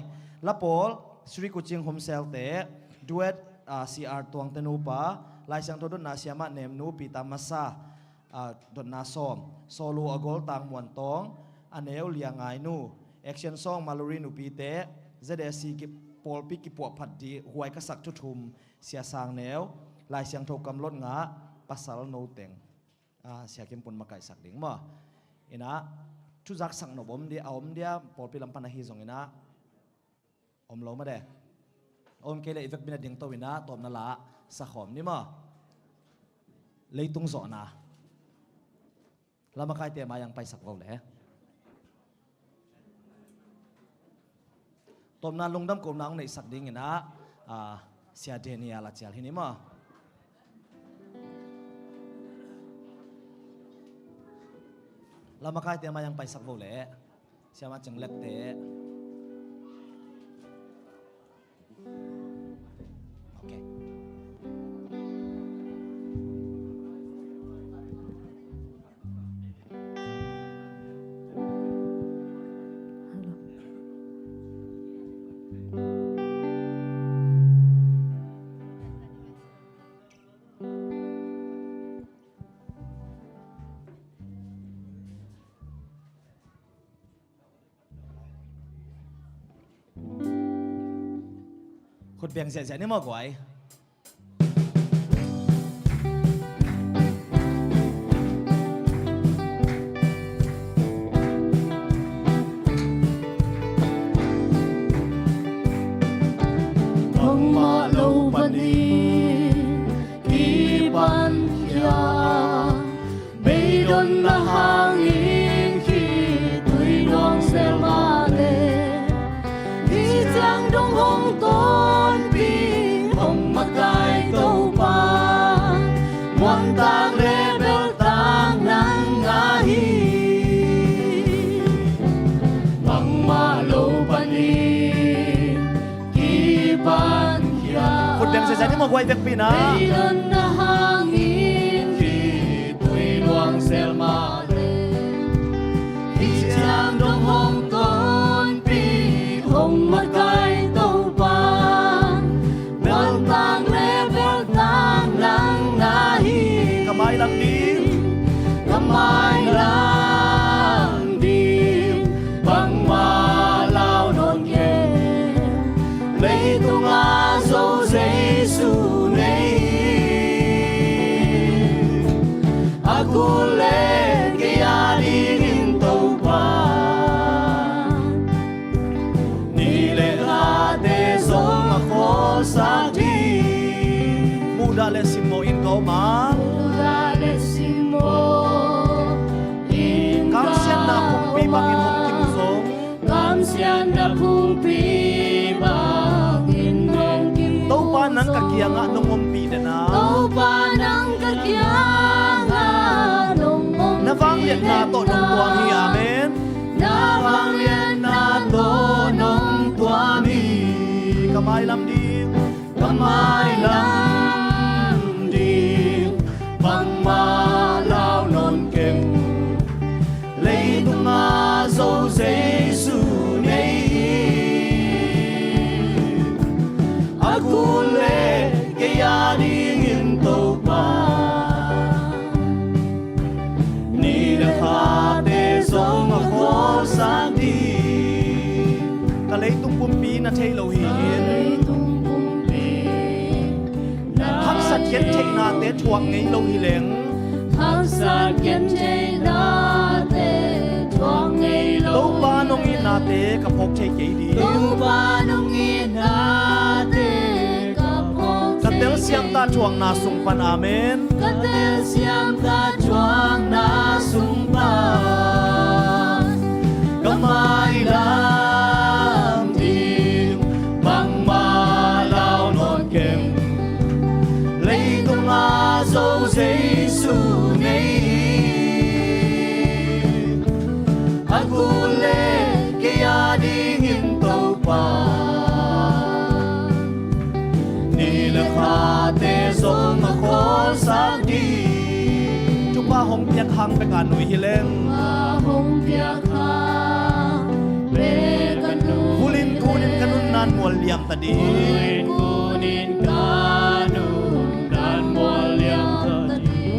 ละปอลสรีกุจิงโฮมเซลเตะดูเอตCR ตวงเตนูปะลายเสียงตัวดนนาเสียมาเนมนูปีตามาซาดนนาซอมโซลูอโกลต่างมวนตอง aneu liang ai nu action song malori nu pi te ZSC ki polpi ki po phat di huai ka sak thu thum sia sang neu lai siang tho kam lot nga pasal no teng sia kim pun makai sak ding ma ina chu jak sang no bom dia om dia polpi lampan hi zong ina om lo ma de om ke le ivek bina ding to ina tom na la sa khom ni ma leitung zo na lama kai te ma yang pai sak lo le tom na lungdam kom nang nei sak ding ina sia denia la chal hini ma lama kai te ma yang pai sak lo le sia ma cheng lek te okay khut biang zia zia ni mo goi Ang malaw panin ipan siya Mayroon na hangin hito'y luang selmade Isang dong hong ton pi hong magay tau pa Muang tang rebel tang nang ngahi Ang malaw panin ipan siya khut biang zia zia ni mo goi vek pi na Mayroon na hangin hito'y luang selmade Isang dong hong ton pi hong magay tau pa Muang tang rebel tang nang ngahi kamay lang ding Kamay lang din Bang malaw non ke Lấy tung a dấu giấy su này Aku le kaya dingin tau pa Nile hate zong ako sa di muda le simo in ko ma Dale simo in kam sian na kung pi bang in hong tim zong Kam sian na pumpi bangin hong kim to pa nang kakianga nong umpi de na Tau pa nang kakyanga nung navang lian na to nong tuang hi amen Navang lian na to nung tuami kamay lam ding Kamay lang din Bang malaw non kem Lấy tung a dấu giấy su này Aku le kaya dingin tau pa Ni le hate zong ako sa di kalay tung pumpi na thay lo hin hak sat yen thay na te thuang ngei lo hi leng Hak sa kian chay na te Thuang ngay lo lo pa nong in na te kapok thay kei di Lo pa nung ina te Kapok katel siam ta thuang na sung pan amen Katel siyam ka chuang na sumpan Kamay lang din Bang malaw non kem Lấy tung a dấu giấy su này Aku le kaya dingin tau pa Nila hate zong ako sa di chu pa hong piak hang pe ka nui hi leng Hong piak ha Be kanu kulin kunin kanun nan mual liam ta di Kunin kanu Dan mual yang tadi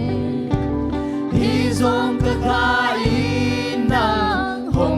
Hizong kakain ng hong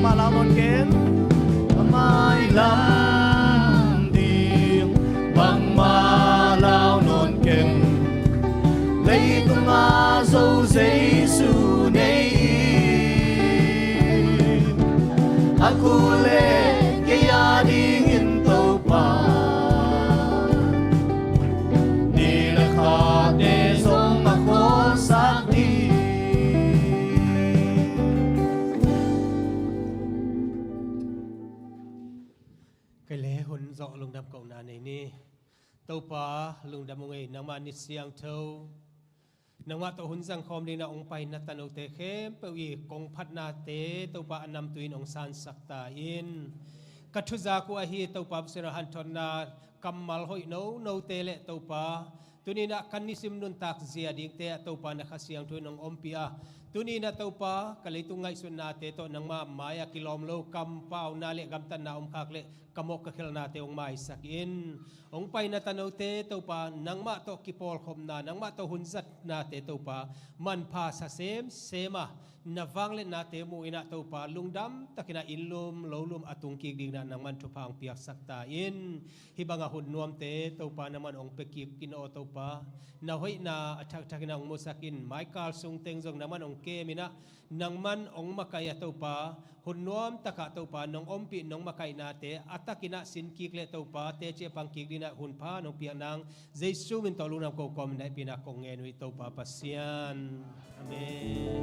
pa lao non ken mai lam ding bang ma lao non ken lấy tung ma dâu giấy su nei aku le ke ya ding in to pa ni la kha de song ma ko sa đi cái lễ hôn dọ lùng đam cộng nạn này nè tàu pa lùng đam ông ấy nang ma nít siang thâu nang ma tàu hôn giang khom đi na ông pai na tanu te khem pe wi kong phat na te tàu pa anam tuin ông san sakta in kathuza ko hi tàu pa sera han thon na kamal hoi no te le tàu pa tunina kanisim nun tak zia ding te tàu pa na khasiang tuin ông ompia tunina tàu pa kalitungai sun na te to nang ma maya kilom lo kam pau na le gam tan na khak le kamok ka khel na te ong mai sakin ong pai na tano te to pa nang ma to kipol khom na nang ma to hunzat na te to pa man pha sa sema nawang le na te mu ina to pa lungdam takina ilum lolum atung ki ding na nang man thu phang piak sakta in hibanga hun nuam te to pa naman ong pekip kin o to pa na hoi na athak thakina ong musakin michael sung teng jong naman ong ke mina nang man ong makaya to pa hun nuam taka to pa nong ompi nong makai na te atakina sin kik le to pa te che pang kik dina hun pa nong piang nang jesu min to lunam ko kom na pina kong ngenui to pa pasian amen.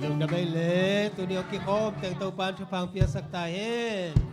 Lung na bay le tu niyo ki khom teng tau pan thu phang pia sak ta hen